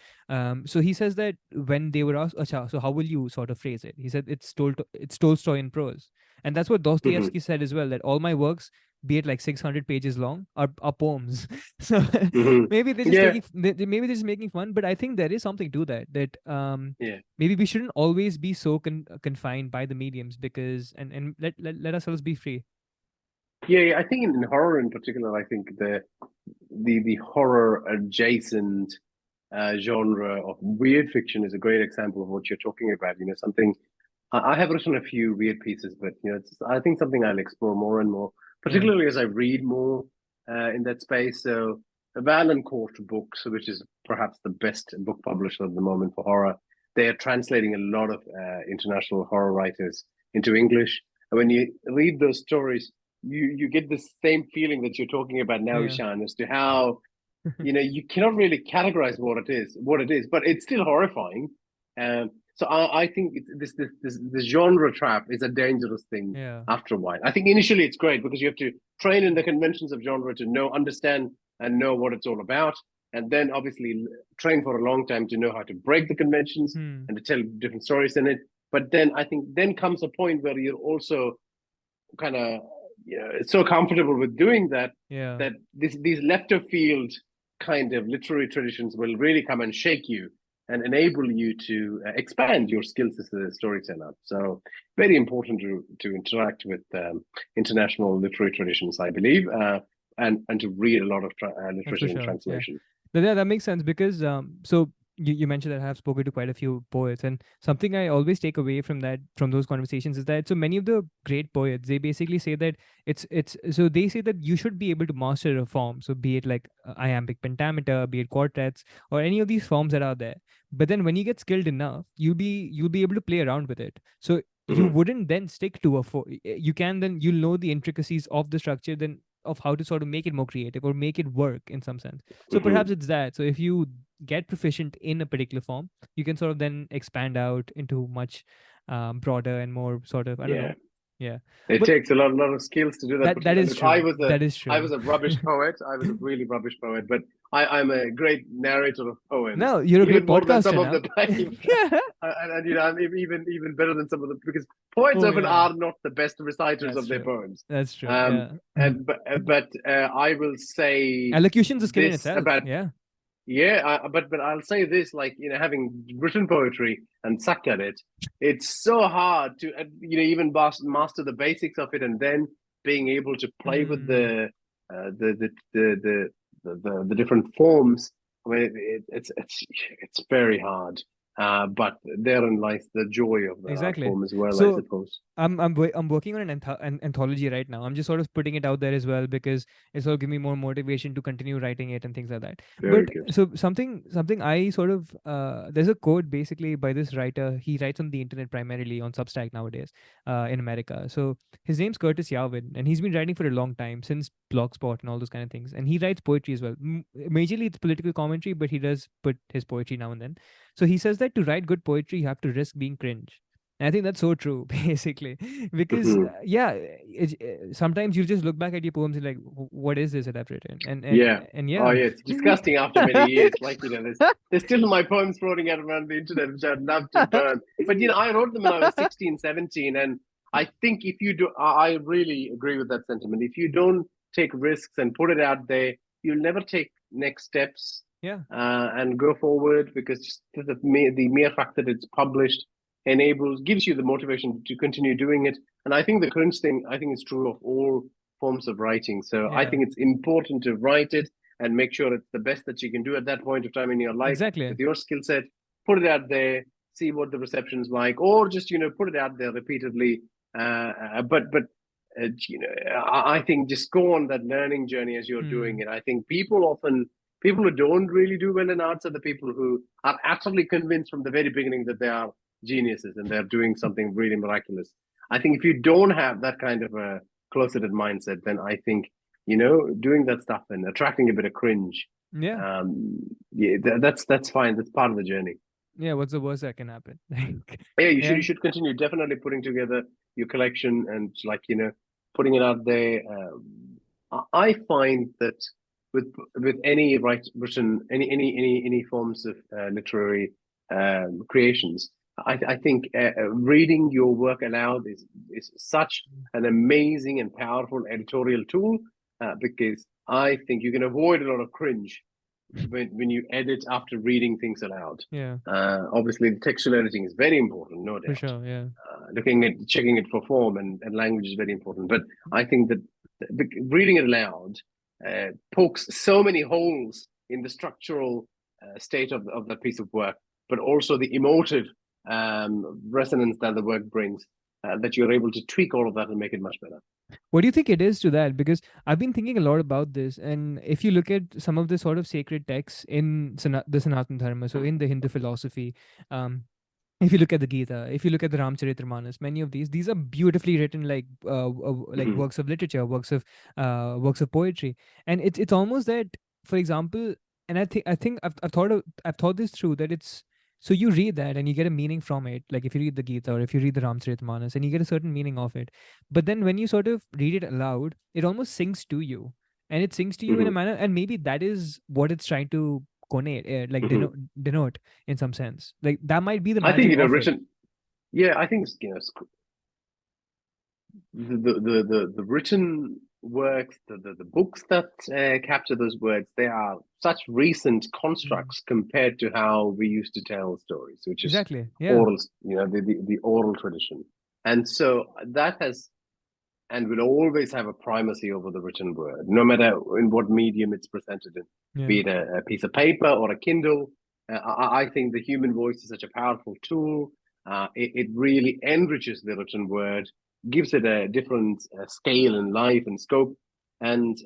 Speaker 2: So he says that when they were asked, "Acha, so how will you sort of phrase it?" He said it's Tolstoy in prose. And that's what
Speaker 1: Mhm.
Speaker 2: Dostoevsky said as well, that all my works, be it like 600 pages long, are poems. So
Speaker 1: Mhm.
Speaker 2: maybe they're just
Speaker 1: Yeah,
Speaker 2: maybe they're just making fun, but I think there is something to that, that
Speaker 1: yeah.
Speaker 2: maybe we shouldn't always be so confined by the mediums, because and let ourselves be free.
Speaker 1: Yeah. I think in horror in particular, I think the horror adjacent genre of weird fiction is a great example of what you're talking about. Something I have written a few weird pieces, but I think something I'll explore more and more,
Speaker 2: Yeah.
Speaker 1: particularly as I read more in that space. So Valancourt Books, which is perhaps the best book publisher at the moment for horror. They are translating a lot of international horror writers into English. And when you read those stories, you get the same feeling that you're talking about now,
Speaker 2: Yeah.
Speaker 1: Ishan, as to how you cannot really categorize what it is, but it's still horrifying. So I think this genre trap is a dangerous thing
Speaker 2: Yeah.
Speaker 1: after a while. I think initially it's great because you have to train in the conventions of genre to understand and know what it's all about, and then obviously train for a long time to know how to break the conventions
Speaker 2: Hmm.
Speaker 1: and to tell different stories in it. But then I think then comes a point where you're also kind of so comfortable with doing that
Speaker 2: Yeah.
Speaker 1: that these left of field kind of literary traditions will really come and shake you and enable you to expand your skills as a storyteller. So very important to interact with international literary traditions, I believe, and to read a lot of
Speaker 2: That's for
Speaker 1: literature in
Speaker 2: sure. Yeah.
Speaker 1: translation.
Speaker 2: Yeah, that makes sense because so you mentioned that I have spoken to quite a few poets, and something I always take away from those conversations is that so many of the great poets, they basically say that it's so they say that you should be able to master a form, so be it like iambic pentameter, be it quartets, or any of these forms that are there. But then when you get skilled enough, you'll be able to play around with it. So you
Speaker 1: Mhm.
Speaker 2: wouldn't then stick to a four. You can then you'll know the intricacies of the structure, then of how to sort of make it more creative or make it work in some sense. So perhaps
Speaker 1: Mhm.
Speaker 2: it's that. So if you get proficient in a particular form, you can sort of then expand out into much broader and more sort of, I don't
Speaker 1: Yeah.
Speaker 2: know. Yeah.
Speaker 1: It
Speaker 2: But
Speaker 1: takes a lot of skills to do that.
Speaker 2: that is
Speaker 1: Look, I
Speaker 2: true.
Speaker 1: was a
Speaker 2: That is
Speaker 1: I
Speaker 2: true.
Speaker 1: was a rubbish poet. I was a really rubbish poet, but I'm a great narrator of poems,
Speaker 2: No, you're a great
Speaker 1: even more than some
Speaker 2: podcaster
Speaker 1: of
Speaker 2: now.
Speaker 1: the and I'm even better than some of the because poets
Speaker 2: Oh
Speaker 1: often
Speaker 2: yeah.
Speaker 1: are not the best reciters
Speaker 2: That's
Speaker 1: of their
Speaker 2: true.
Speaker 1: poems.
Speaker 2: That's true.
Speaker 1: Um,
Speaker 2: Yeah.
Speaker 1: and but I will say
Speaker 2: Elocution's a skill in
Speaker 1: this
Speaker 2: itself.
Speaker 1: about
Speaker 2: Yeah.
Speaker 1: yeah, but I'll say this, like having written poetry and sucked at it, it's so hard to even master the basics of it, and then being able to play with
Speaker 2: Hmm.
Speaker 1: the different forms. I mean, it's very hard, but therein lies the joy of the art
Speaker 2: Exactly.
Speaker 1: form as well, I
Speaker 2: So
Speaker 1: suppose.
Speaker 2: I'm working on an anthology right now. I'm just sort of putting it out there as well because it sort of give me more motivation to continue writing it and things like that.
Speaker 1: Very
Speaker 2: But
Speaker 1: good.
Speaker 2: so something I sort of there's a quote basically by this writer. He writes on the internet primarily on Substack nowadays in America. So his name's Curtis Yarvin, and he's been writing for a long time since Blogspot and all those kind of things. And he writes poetry as well. Majorly it's political commentary, but he does put his poetry now and then. So he says that to write good poetry, you have to risk being cringe. And I think that's so true, basically, because
Speaker 1: Mhm.
Speaker 2: yeah, sometimes you just look back at your poems and like, What is this that I've written?"
Speaker 1: Yeah.
Speaker 2: And
Speaker 1: Oh,
Speaker 2: yeah,
Speaker 1: yeah. It's disgusting after many years. Like, there's still my poems floating out around the internet, which I'd love to burn. But, I wrote them when I was 16, 17. And I think if you do, I really agree with that sentiment. If you don't take risks and put it out there, you'll never take next steps
Speaker 2: yeah,
Speaker 1: and go forward because just the mere fact that it's published gives you the motivation to continue doing it. And I think the cringe thing, I think is true of all forms of writing. So I
Speaker 2: yeah,
Speaker 1: think it's important to write it and make sure it's the best that you can do at that point of time in your life
Speaker 2: exactly,
Speaker 1: with your skill set. Put it out there, see what the reception's like, or just put it out there repeatedly. But I think just go on that learning journey as you're doing
Speaker 2: hmm,
Speaker 1: it. I think people who don't really do well in arts are the people who are absolutely convinced from the very beginning that they are geniuses and they're doing something really miraculous. I think if you don't have that kind of a closeted mindset, then I think doing that stuff and attracting a bit of cringe,
Speaker 2: yeah,
Speaker 1: yeah, that's fine. That's part of the journey.
Speaker 2: yeah. What's the worst that can happen?
Speaker 1: Yeah, you
Speaker 2: Yeah,
Speaker 1: should continue definitely putting together your collection and putting it out there. I find that with any written any forms of literary creations, I think reading your work aloud is such an amazing and powerful editorial tool because I think you can avoid a lot of cringe when you edit after reading things aloud.
Speaker 2: yeah,
Speaker 1: Obviously, the textual editing is very important, no
Speaker 2: for
Speaker 1: doubt.
Speaker 2: sure, yeah,
Speaker 1: Checking it for form and language is very important. But I think that reading it aloud pokes so many holes in the structural state of that piece of work, but also the emotive resonance that the work brings, that you're able to tweak all of that and make it much better.
Speaker 2: What do you think it is to that? Because I've been thinking a lot about this, and if you look at some of the sort of sacred texts in the Sanatan Dharma, so in the Hindu philosophy, um, if you look at the Gita, if you look at the Ramcharitramanas, many of these are beautifully written, like
Speaker 1: Hmm.
Speaker 2: works of literature, works of poetry, and it's almost that, for example, and I think I've thought this through, that it's, so you read that and you get a meaning from it, like if you read the Gita or if you read the Ramcharitramanas, and you get a certain meaning of it, but then when you sort of read it aloud, it almost sinks to you, and it sinks to you in a
Speaker 1: Hmm.
Speaker 2: manner, and maybe that is what it's trying to connote,
Speaker 1: Hmm.
Speaker 2: denote in some sense. Like that might be the
Speaker 1: I think,
Speaker 2: magic of it.
Speaker 1: written. Yeah, I think, the written works, the books that capture those words, they are such recent
Speaker 2: Mm.
Speaker 1: constructs compared to how we used to tell stories, which is
Speaker 2: Exactly. Yeah.
Speaker 1: oral, the oral tradition. And so that has and will always have a primacy over the written word, no matter in what medium it's presented in,
Speaker 2: Yeah.
Speaker 1: be it a piece of paper or a Kindle. I think the human voice is such a powerful tool. It really enriches the written word, gives it a different scale and life and scope, and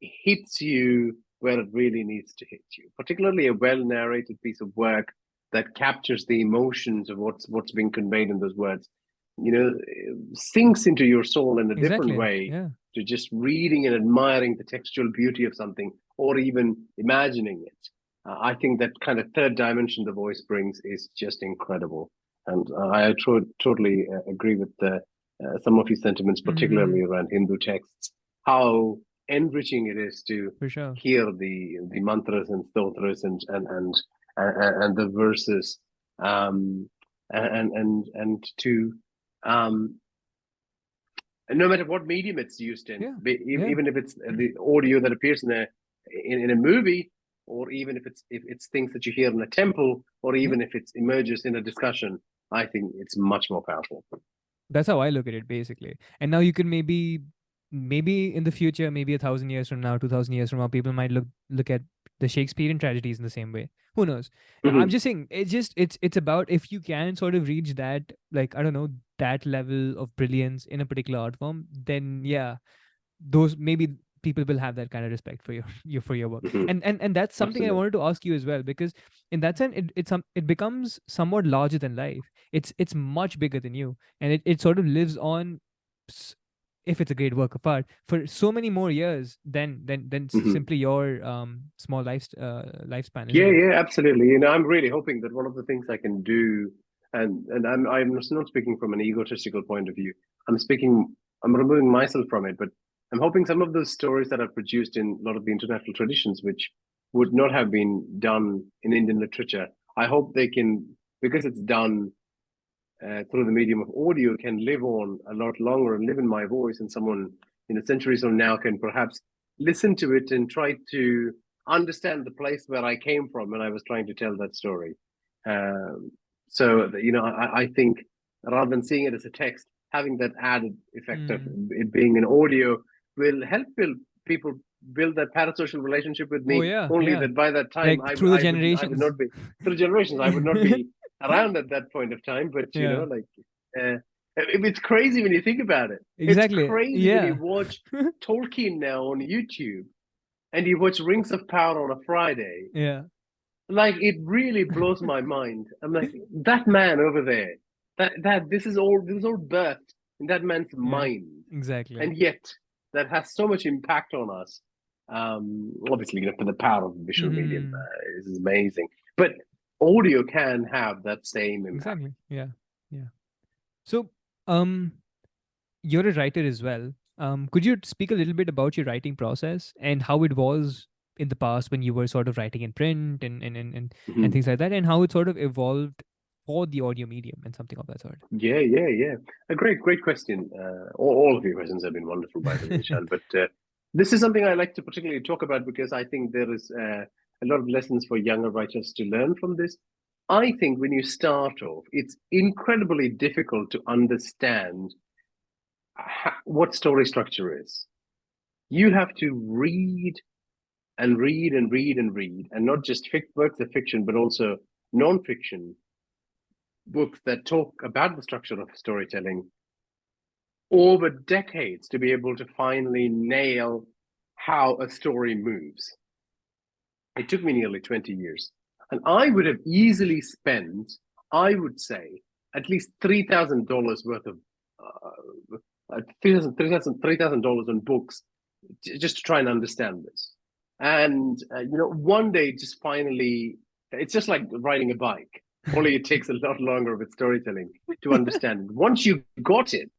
Speaker 1: hits you where it really needs to hit you. Particularly a well narrated piece of work that captures the emotions of what's being conveyed in those words, sinks into your soul in a different
Speaker 2: Exactly.
Speaker 1: way
Speaker 2: Yeah.
Speaker 1: to just reading and admiring the textual beauty of something or even imagining it. I think that kind of third dimension the voice brings is just incredible. And I totally agree with some of his sentiments,
Speaker 2: Mm-hmm.
Speaker 1: particularly around Hindu texts, how enriching it is to
Speaker 2: For sure.
Speaker 1: hear the mantras and stotras and the verses, um, and to um, no matter what medium it's used in,
Speaker 2: Yeah. Yeah.
Speaker 1: even if it's the audio that appears in a movie, or even if it's things that you hear in a temple, or
Speaker 2: Yeah.
Speaker 1: even if it's emerges in a discussion, I think it's much more powerful.
Speaker 2: That's how I look at it, basically. And now you can maybe in the future, maybe 1,000 years from now, 2,000 years from now, people might look at the Shakespearean tragedies in the same way. Who knows? I'm
Speaker 1: Hmm.
Speaker 2: just saying, it's about, if you can sort of reach that, like, I don't know, that level of brilliance in a particular art form, then yeah, those, maybe people will have that kind of respect for your work.
Speaker 1: Hmm.
Speaker 2: And that's something I
Speaker 1: Absolutely.
Speaker 2: wanted to ask you as well, because in that sense, it becomes somewhat larger than life. It's much bigger than you, and it sort of lives on, s- if it's a great work of art, for so many more years than
Speaker 1: Hmm.
Speaker 2: simply your small lifespan, isn't
Speaker 1: Yeah,
Speaker 2: it?
Speaker 1: yeah, absolutely. I'm really hoping that one of the things I can do, and I'm not speaking from an egotistical point of view. I'm removing myself from it, but I'm hoping some of those stories that are produced in a lot of the international traditions, which would not have been done in Indian literature, I hope they can, because it's done through the medium of audio, can live on a lot longer and live in my voice, and someone in a centuries from now can perhaps listen to it and try to understand the place where I came from when I was trying to tell that story. Um, I think rather than seeing it as a text, having that added effect of
Speaker 2: Mm.
Speaker 1: it being an audio will help people build that parasocial relationship with
Speaker 2: Oh
Speaker 1: me.
Speaker 2: yeah,
Speaker 1: Only
Speaker 2: yeah.
Speaker 1: that by that time,
Speaker 2: Like through the
Speaker 1: I would
Speaker 2: generations.
Speaker 1: not be through generations. I would not be around at that point of time. But
Speaker 2: Yeah.
Speaker 1: it's crazy when you think about it. It's
Speaker 2: Exactly.
Speaker 1: crazy when you
Speaker 2: Yeah.
Speaker 1: watch Tolkien now on YouTube and you watch Rings of Power on a Friday.
Speaker 2: Yeah.
Speaker 1: Like it really blows my mind. I'm like, that man over there, that this is all birthed in that man's
Speaker 2: Yeah.
Speaker 1: mind,
Speaker 2: Exactly.
Speaker 1: and yet that has so much impact on us. Obviously, for the power of the visual medium,
Speaker 2: Hmm.
Speaker 1: this is amazing. But audio can have that same impact.
Speaker 2: Exactly. Yeah. Yeah. So, um, you're a writer as well. Could you speak a little bit about your writing process and how it was in the past when you were sort of writing in print and
Speaker 1: Mhm.
Speaker 2: things like that, and how it sort of evolved for the audio medium and something of that sort?
Speaker 1: Yeah, yeah, yeah. A great question. All of your questions have been wonderful, by the way, Ishan. But this is something I like to particularly talk about because I think there is a lot of lessons for younger writers to learn from this. I think when you start off, it's incredibly difficult to understand what story structure is. You have to read and read and read and read, and not just works of fiction, but also non-fiction books that talk about the structure of storytelling over decades to be able to finally nail how a story moves. It took me nearly 20 years. And I would have easily spent, I would say, at least $3,000 worth of $3,000 on books just to try and understand this. And one day, just finally, it's just like riding a bike. Only it takes a lot longer with storytelling to understand. Once you got it,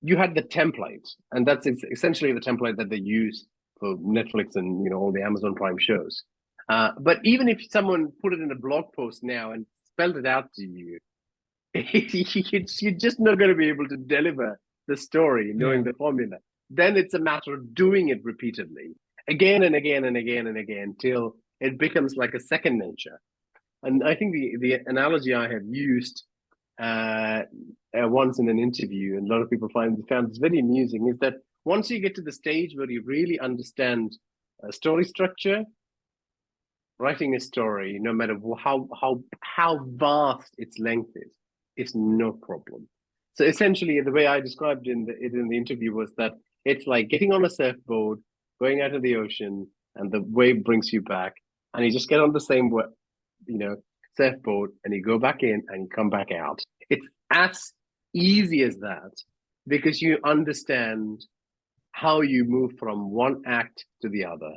Speaker 1: you had the template, and that's essentially the template that they use for Netflix and all the Amazon Prime shows. But even if someone put it in a blog post now and spelled it out to you, you're just not going to be able to deliver the story knowing the formula. Then it's a matter of doing it repeatedly, again and again and again and again, till it becomes like a second nature. And I think the analogy I have used once in an interview, and a lot of people found this very amusing, is that once you get to the stage where you really understand story structure, writing a story, no matter how vast its length is no problem. So essentially, the way I described it in the interview was that it's like getting on a surfboard, going out of the ocean, and the wave brings you back, and you just get on the same surfboard, and you go back in and you come back out. It's as easy as that, because you understand how you move from one act to the other,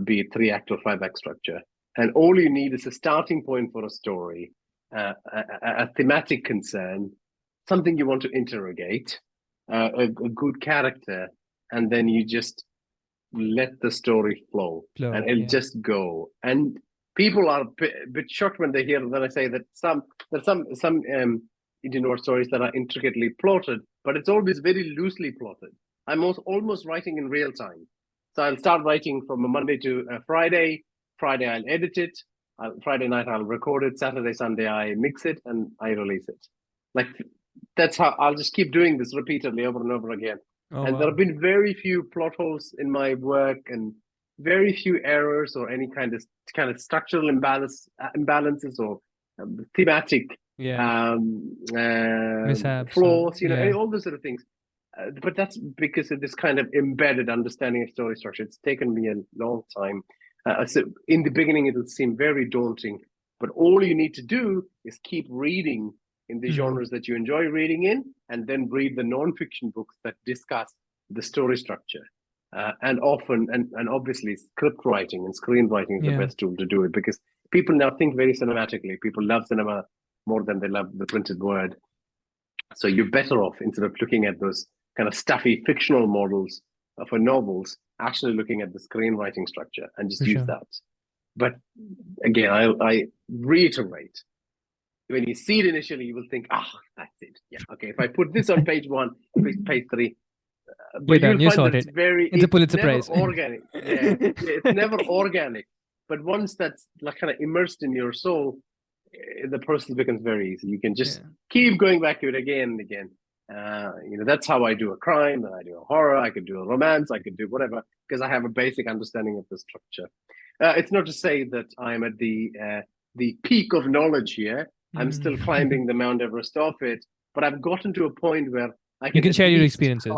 Speaker 1: be it 3-act or 5-act structure. And all you need is a starting point for a story, a thematic concern, something you want to interrogate, a good character, and then you just let the story flow and it'll just go. And people are a bit shocked when they hear that I say that some Indian Noir stories that are intricately plotted, but it's always very loosely plotted. I'm almost writing in real time. So I'll start writing from a Monday to a Friday. Friday, I'll edit it. Friday night, I'll record it. Saturday, Sunday, I mix it and I release it. Like, that's how I'll just keep doing this repeatedly over and over again. And there have been very few plot holes in my work, and very few errors or any kind of structural imbalances or thematic
Speaker 2: mishaps,
Speaker 1: flaws, all those sort of things. But that's because of this kind of embedded understanding of story structure. It's taken me a long time. So in the beginning, it'll seem very daunting, but all you need to do is keep reading in the genres that you enjoy reading in, and then read the non-fiction books that discuss the story structure. And often, and obviously, script writing and screenwriting is the best tool to do it, because people now think very cinematically. People love cinema more than they love the printed word. So you're better off, instead of looking at those kind of stuffy fictional models for novels, actually looking at the screenwriting structure and just use that. But again, I reiterate, when you see it initially, you will think, that's it. Yeah, okay, if I put this on page 1, page 3, but you'll find that it's
Speaker 2: a Pulitzer Prize.
Speaker 1: Organic. It's never organic. But once that's like kind of immersed in your soul, the process becomes very easy. You can just keep going back to it again and again. That's how I do a crime, and I do a horror, I could do a romance, I could do whatever, because I have a basic understanding of the structure. It's not to say that I'm at the peak of knowledge here. I'm still climbing the Mount Everest of it, but I've gotten to a point where
Speaker 2: you can share your experiences,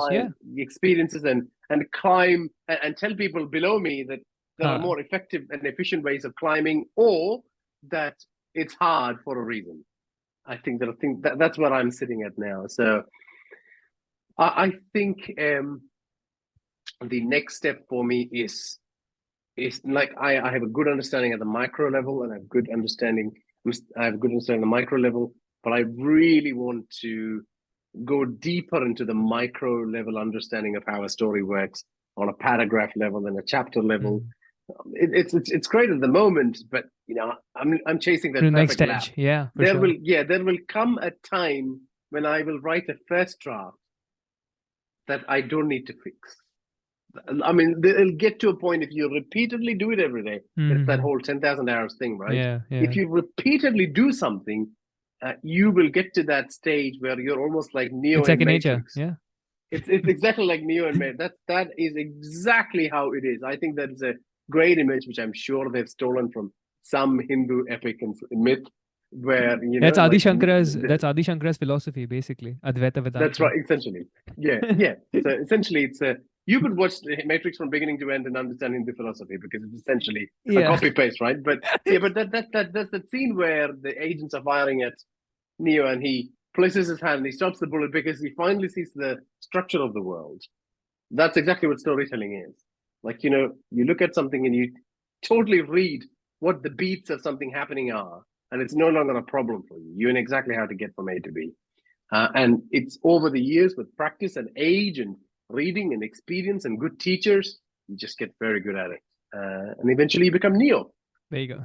Speaker 1: experiences and climb and tell people below me that there are more effective and efficient ways of climbing, or that it's hard for a reason. I think that's where I'm sitting at now. So I think the next step for me is like I have a good understanding at the micro level, and I have a good understanding at the micro level, but I really want to go deeper into the micro level understanding of how a story works on a paragraph level and a chapter level. It's great at the moment, but I'm chasing that
Speaker 2: next
Speaker 1: perfect
Speaker 2: stage. Yeah,
Speaker 1: there will come a time when I will write a first draft that I don't need to fix. I mean, it'll get to a point, if you repeatedly do it every day. It's that whole 10,000 hours thing, right?
Speaker 2: Yeah.
Speaker 1: If you repeatedly do something, you will get to that stage where you're almost like Neo in Matrix.
Speaker 2: Yeah.
Speaker 1: It's exactly like Neo and Matrix. That is exactly how it is. I think that's a great image, which I'm sure they've stolen from some Hindu epic and myth, where,
Speaker 2: That's Adi
Speaker 1: like
Speaker 2: Shankara's philosophy, basically. Advaita
Speaker 1: that's
Speaker 2: Vedanta.
Speaker 1: right, essentially. Yeah, yeah. So essentially, it's a you could watch the Matrix from beginning to end and understand Hindu philosophy because it's essentially a
Speaker 2: Yeah.
Speaker 1: copy paste, right? But yeah, but that's the scene where the agents are firing at Neo and he places his hand and he stops the bullet because he finally sees the structure of the world. That's exactly what storytelling is. Like, you look at something and you totally read what the beats of something happening are, and it's no longer a problem for you. You know exactly how to get from A to B. And it's over the years with practice and age and reading and experience and good teachers, you just get very good at it. And eventually you become Neo.
Speaker 2: There you go.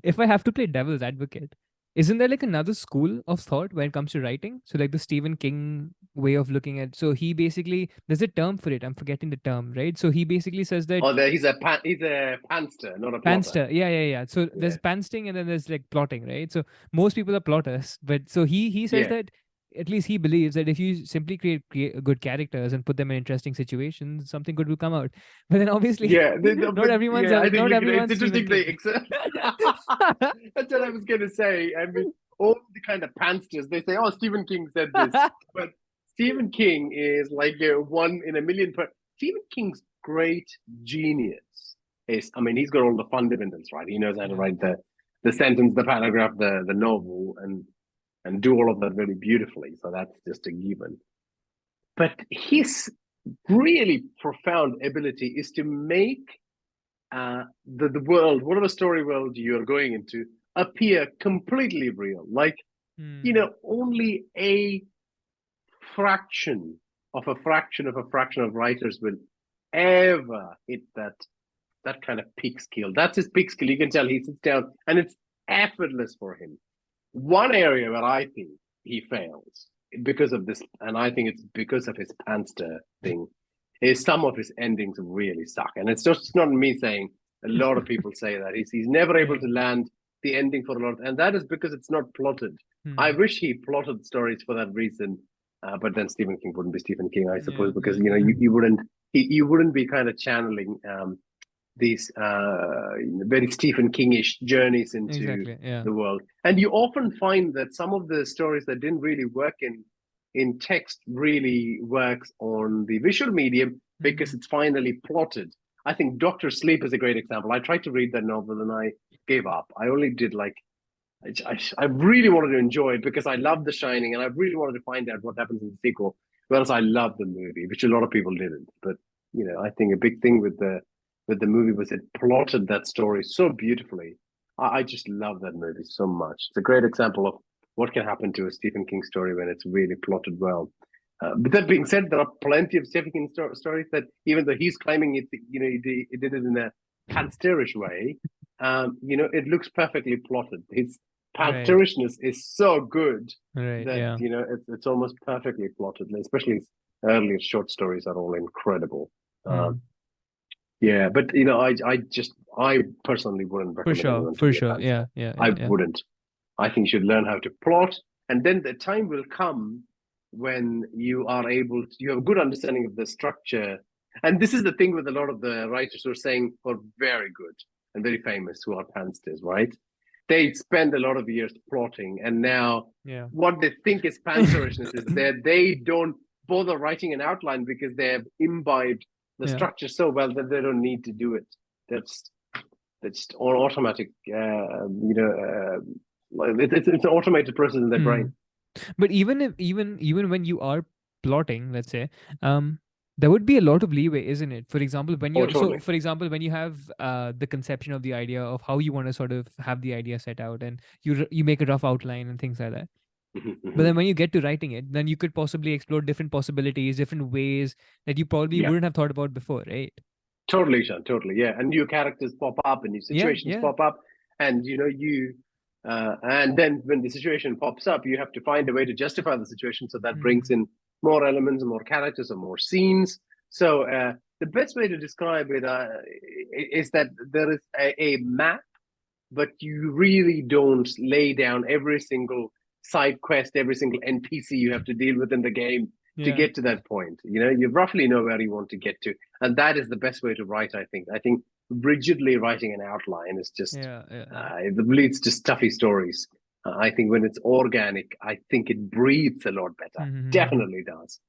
Speaker 2: If I have to play devil's advocate, isn't there like another school of thought when it comes to writing? So like the Stephen King way of looking at. So he basically there's a term for it. I'm forgetting the term, right? So he basically says that
Speaker 1: Oh, he's a panster, not a plotter.
Speaker 2: panster. Yeah. So
Speaker 1: Yeah,
Speaker 2: there's pansting and then there's like plotting, right? So most people are plotters, but so he says
Speaker 1: yeah,
Speaker 2: that at least he believes that if you simply create good characters and put them in interesting situations, something good will come out. But then obviously,
Speaker 1: yeah.
Speaker 2: not
Speaker 1: But
Speaker 2: everyone's
Speaker 1: yeah, I think
Speaker 2: not
Speaker 1: it's
Speaker 2: everyone's Stephen
Speaker 1: interesting.
Speaker 2: King.
Speaker 1: That's what I was going to say. I mean, all the kind of pansters, they say, "Oh, Stephen King said this," but Stephen King is like a one in a million. Stephen King's great genius is, I mean, he's got all the fundamentals right. He knows how to
Speaker 2: Yeah.
Speaker 1: write the sentence, the paragraph, the novel, and do all of that very beautifully. So that's just a given. But his really profound ability is to make the world, whatever story world you're going into, appear completely real. Like,
Speaker 2: Hmm.
Speaker 1: only a fraction of a fraction of a fraction of writers will ever hit that kind of peak skill. That's his peak skill. You can tell he sits down and it's effortless for him. One area where I think he fails because of this, and I think it's because of his panster thing, is some of his endings really suck. And it's just not me saying, a lot of people say that. He's never able
Speaker 2: Yeah.
Speaker 1: to land the ending for a lot, and that is because it's not plotted. I
Speaker 2: Hmm.
Speaker 1: wish he plotted stories for that reason, but then Stephen King wouldn't be Stephen King, I suppose, because
Speaker 2: Yeah.
Speaker 1: you wouldn't be kind of channeling these very Stephen Kingish journeys into
Speaker 2: Exactly. Yeah.
Speaker 1: the world. And you often find that some of the stories that didn't really work in text really works on the visual medium because
Speaker 2: Hmm.
Speaker 1: it's finally plotted. I think Doctor Sleep is a great example. I tried to read that novel and I gave up. I only did like I really wanted to enjoy it because I loved The Shining and I really wanted to find out what happens in the sequel. Whereas I loved the movie, which a lot of people didn't. But I think a big thing with the movie was it plotted that story so beautifully. I just love that movie so much. It's a great example of what can happen to a Stephen King story when it's really plotted well. But that being said, there are plenty of Stephen King stories that, even though he's claiming it, he did it in a pansterish way. It looks perfectly plotted. His
Speaker 2: Right.
Speaker 1: panterishness is so good
Speaker 2: Right.
Speaker 1: that
Speaker 2: Yeah.
Speaker 1: it's almost perfectly plotted. Especially his earlier short stories are all incredible.
Speaker 2: Hmm.
Speaker 1: Yeah, but I personally wouldn't
Speaker 2: For
Speaker 1: recommend
Speaker 2: sure.
Speaker 1: anyone to
Speaker 2: For
Speaker 1: be a
Speaker 2: sure.
Speaker 1: pantser.
Speaker 2: Yeah. Yeah.
Speaker 1: I
Speaker 2: Yeah. Yeah.
Speaker 1: wouldn't. I think you should learn how to plot, and then the time will come when you are able to, you have a good understanding of the structure. And this is the thing with a lot of the writers who are saying are very good and very famous who are pansters, right? They spend a lot of years plotting, and now
Speaker 2: Yeah.
Speaker 1: what they think is panserishness is that they don't bother writing an outline because they have imbibed the
Speaker 2: Yeah.
Speaker 1: structure so well that they don't need to do it. That's that's all automatic. It's an automated process in their
Speaker 2: Hmm.
Speaker 1: brain.
Speaker 2: But even if even when you are plotting, let's say, um, there would be a lot of leeway, isn't it? For example, when
Speaker 1: Oh,
Speaker 2: you're so
Speaker 1: totally.
Speaker 2: for example, when you have the conception of the idea of how you want to sort of have the idea set out, and you make a rough outline and things like that. But then when you get to writing it, then you could possibly explore different possibilities, different ways that you probably
Speaker 1: Yeah,
Speaker 2: wouldn't have thought about before, right?
Speaker 1: totally, Sean. Totally. Yeah, and new characters pop up, and new
Speaker 2: Yeah.
Speaker 1: situations
Speaker 2: Yeah.
Speaker 1: pop up, and and then when the situation pops up, you have to find a way to justify the situation, so that brings
Speaker 2: Hmm.
Speaker 1: in more elements, more characters, or more scenes. So the best way to describe it is that there is a map, but you really don't lay down every single side quest, every single NPC you have to deal with in the game to
Speaker 2: Yeah.
Speaker 1: get to that point. You roughly know where you want to get to, and that is the best way to write. I think. rigidly writing an outline is just
Speaker 2: Yeah, yeah, yeah.
Speaker 1: it leads to stuffy stories. I think when it's organic, I think it breathes a lot better. Definitely does.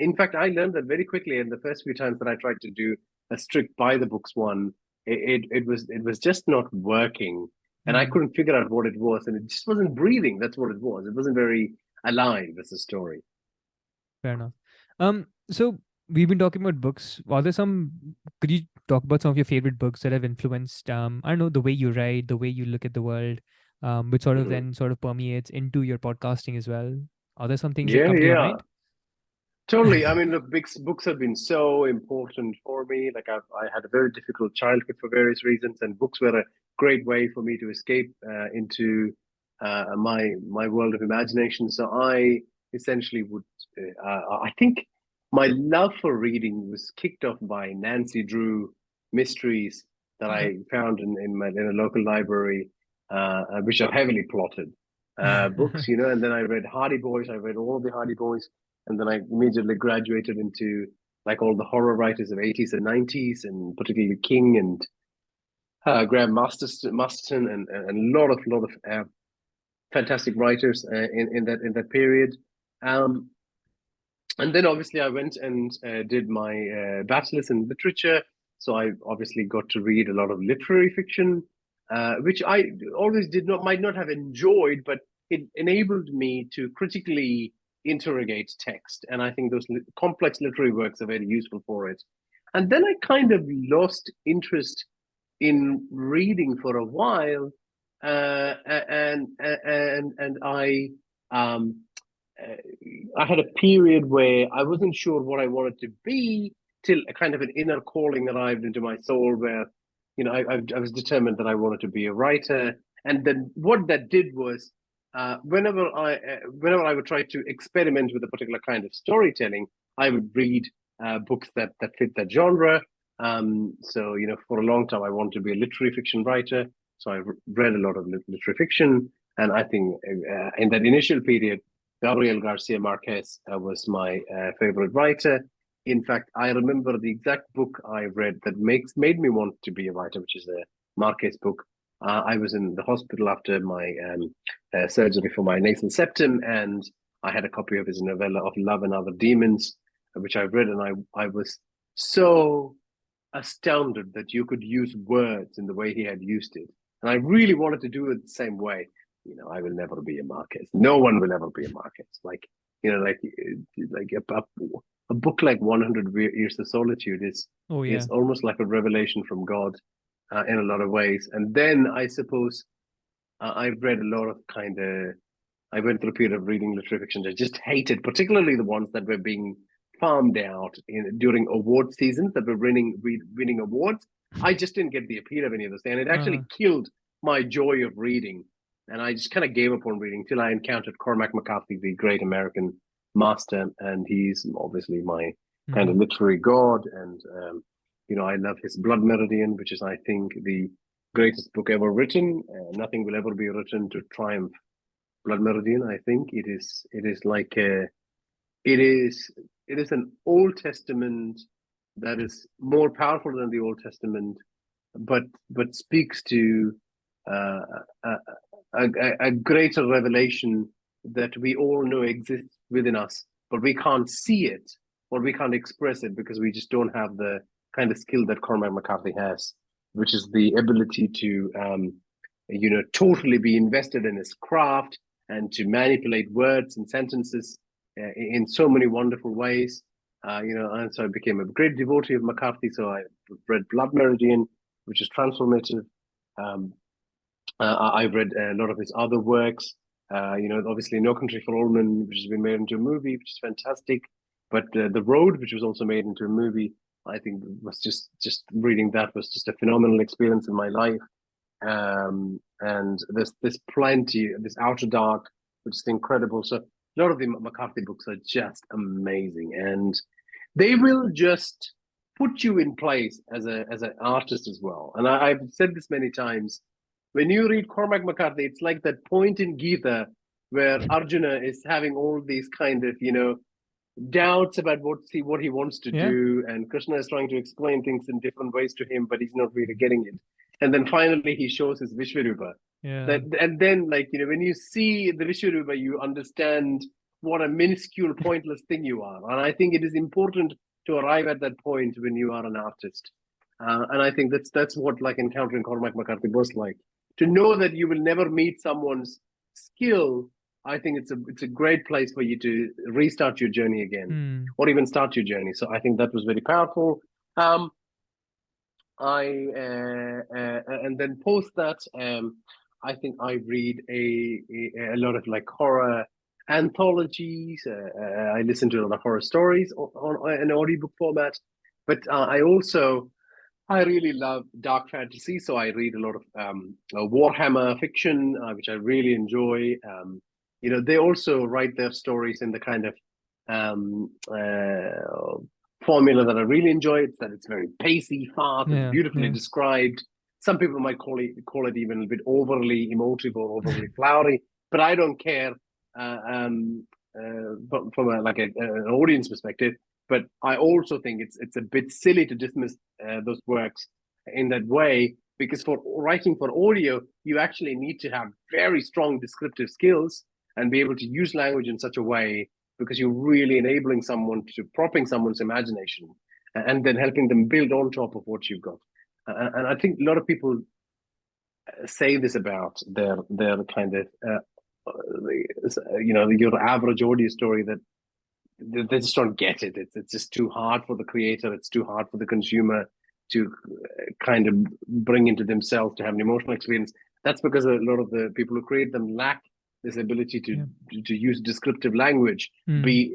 Speaker 1: In fact, I learned that very quickly. In the first few times that I tried to do a strict by the books one, it was just not working, and I couldn't figure out what it was, and it just wasn't breathing. That's what it was. It wasn't very alive as a story.
Speaker 2: Fair enough. So we've been talking about books. Are there some? Could you talk about some of your favorite books that have influenced? I don't know, the way you write, the way you look at the world, which sort of
Speaker 1: Mhm.
Speaker 2: then sort of permeates into your podcasting as well. Are there some things that
Speaker 1: Yeah,
Speaker 2: come to your
Speaker 1: yeah.
Speaker 2: mind?
Speaker 1: Totally. I mean, look, books have been so important for me. Like I had a very difficult childhood for various reasons, and books were a great way for me to escape into my world of imagination. So I essentially would, I think my love for reading was kicked off by Nancy Drew mysteries that
Speaker 2: Okay.
Speaker 1: I found in a local library, which are heavily plotted books, And then I read Hardy Boys. I read all of the Hardy Boys, and then I immediately graduated into like all the horror writers of 80s and 90s, and particularly King and Graham Masterson, and a lot of fantastic writers in that period. Um, and then obviously I went and did my bachelor's in literature, so I obviously got to read a lot of literary fiction, which I always did not might not have enjoyed, but it enabled me to critically interrogate text, and I think those complex literary works are very useful for it. And then I kind of lost interest in reading for a while, and um, uh, I had a period where I wasn't sure what I wanted to be till a kind of an inner calling arrived into my soul, where I was determined that I wanted to be a writer. And then what that did was, whenever I would try to experiment with a particular kind of storytelling, I would read books that fit that genre. So for a long time I wanted to be a literary fiction writer, so I read a lot of literary fiction, and I think in that initial period, Gabriel Garcia Marquez was my favorite writer. In fact, I remember the exact book I read that made me want to be a writer, which is a Marquez book. I was in the hospital after my surgery for my nasal septum, and I had a copy of his novella of Love and Other Demons, which I read, and I was so astounded that you could use words in the way he had used it. And I really wanted to do it the same way. I will never be a Marquez. No one will ever be a Marquez. Like a book like 100 Years of Solitude
Speaker 2: Oh
Speaker 1: is
Speaker 2: yeah.
Speaker 1: almost like a revelation from God in a lot of ways. And then I suppose I've read a lot of kind of I went through a period of reading literary fiction I just hated, particularly the ones that were being farmed out during award seasons that were winning awards. I just didn't get the appeal of any of those things, and it
Speaker 2: Uh,
Speaker 1: actually killed my joy of reading. And I just kind of gave up on reading till I encountered Cormac McCarthy, the great American master, and he's obviously my kind of
Speaker 2: mhm.
Speaker 1: literary god. And I love his Blood Meridian, which is I think the greatest book ever written. Nothing will ever be written to triumph Blood Meridian. I think it is like it is an Old Testament that is more powerful than the Old Testament, but speaks to uh, a, a greater revelation that we all know exists within us, but we can't see it or we can't express it because we just don't have the kind of skill that Cormac McCarthy has, which is the ability to totally be invested in his craft and to manipulate words and sentences in so many wonderful ways. And so I became a great devotee of McCarthy. So I read Blood Meridian, which is transformative. Um, I've read a lot of his other works. Obviously, No Country for Old Men, which has been made into a movie, which is fantastic. But The Road, which was also made into a movie, I think was just reading that was just a phenomenal experience in my life. And there's plenty. This Outer Dark, which is incredible. So a lot of the McCarthy books are just amazing, and they will just put you in place as an artist as well. And I've said this many times. When you read Cormac McCarthy, it's like that point in Gita where Arjuna is having all these kind of doubts about what he wants to
Speaker 2: Yeah.
Speaker 1: do, and Krishna is trying to explain things in different ways to him, but he's not really getting it. And then finally he shows his Vishvarupa.
Speaker 2: Yeah.
Speaker 1: And then, like, when you see the Vishvarupa, you understand what a minuscule, pointless thing you are. And I think it is important to arrive at that point when you are an artist. And I think that's what, like, encountering Cormac McCarthy was like. To know that you will never meet someone's skill, I think it's a great place for you to restart your journey again,
Speaker 2: Hmm.
Speaker 1: or even start your journey. So I think that was very powerful. Um, I and then post that, I think I read a lot of, like, horror anthologies. I listen to a lot of horror stories on an audiobook format, but I really love dark fantasy, so I read a lot of Warhammer fiction, which I really enjoy. They also write their stories in the kind of formula that I really enjoy. It's that it's very pacey, fast, it's
Speaker 2: Yeah.
Speaker 1: beautifully
Speaker 2: Yeah.
Speaker 1: described. Some people might call it even a bit overly emotive or overly flowery, but I don't care. From an audience perspective, but I also think it's a bit silly to dismiss those works in that way, because for writing for audio, you actually need to have very strong descriptive skills and be able to use language in such a way, because you're really enabling someone to propping someone's imagination and then helping them build on top of what you've got. And I think a lot of people say this about their kind of your average audio story, that they just don't get it. It's just too hard for the creator. It's too hard for the consumer to kind of bring into themselves to have an emotional experience. That's because a lot of the people who create them lack this ability
Speaker 2: Yeah.
Speaker 1: to use descriptive language,
Speaker 2: Hmm.
Speaker 1: be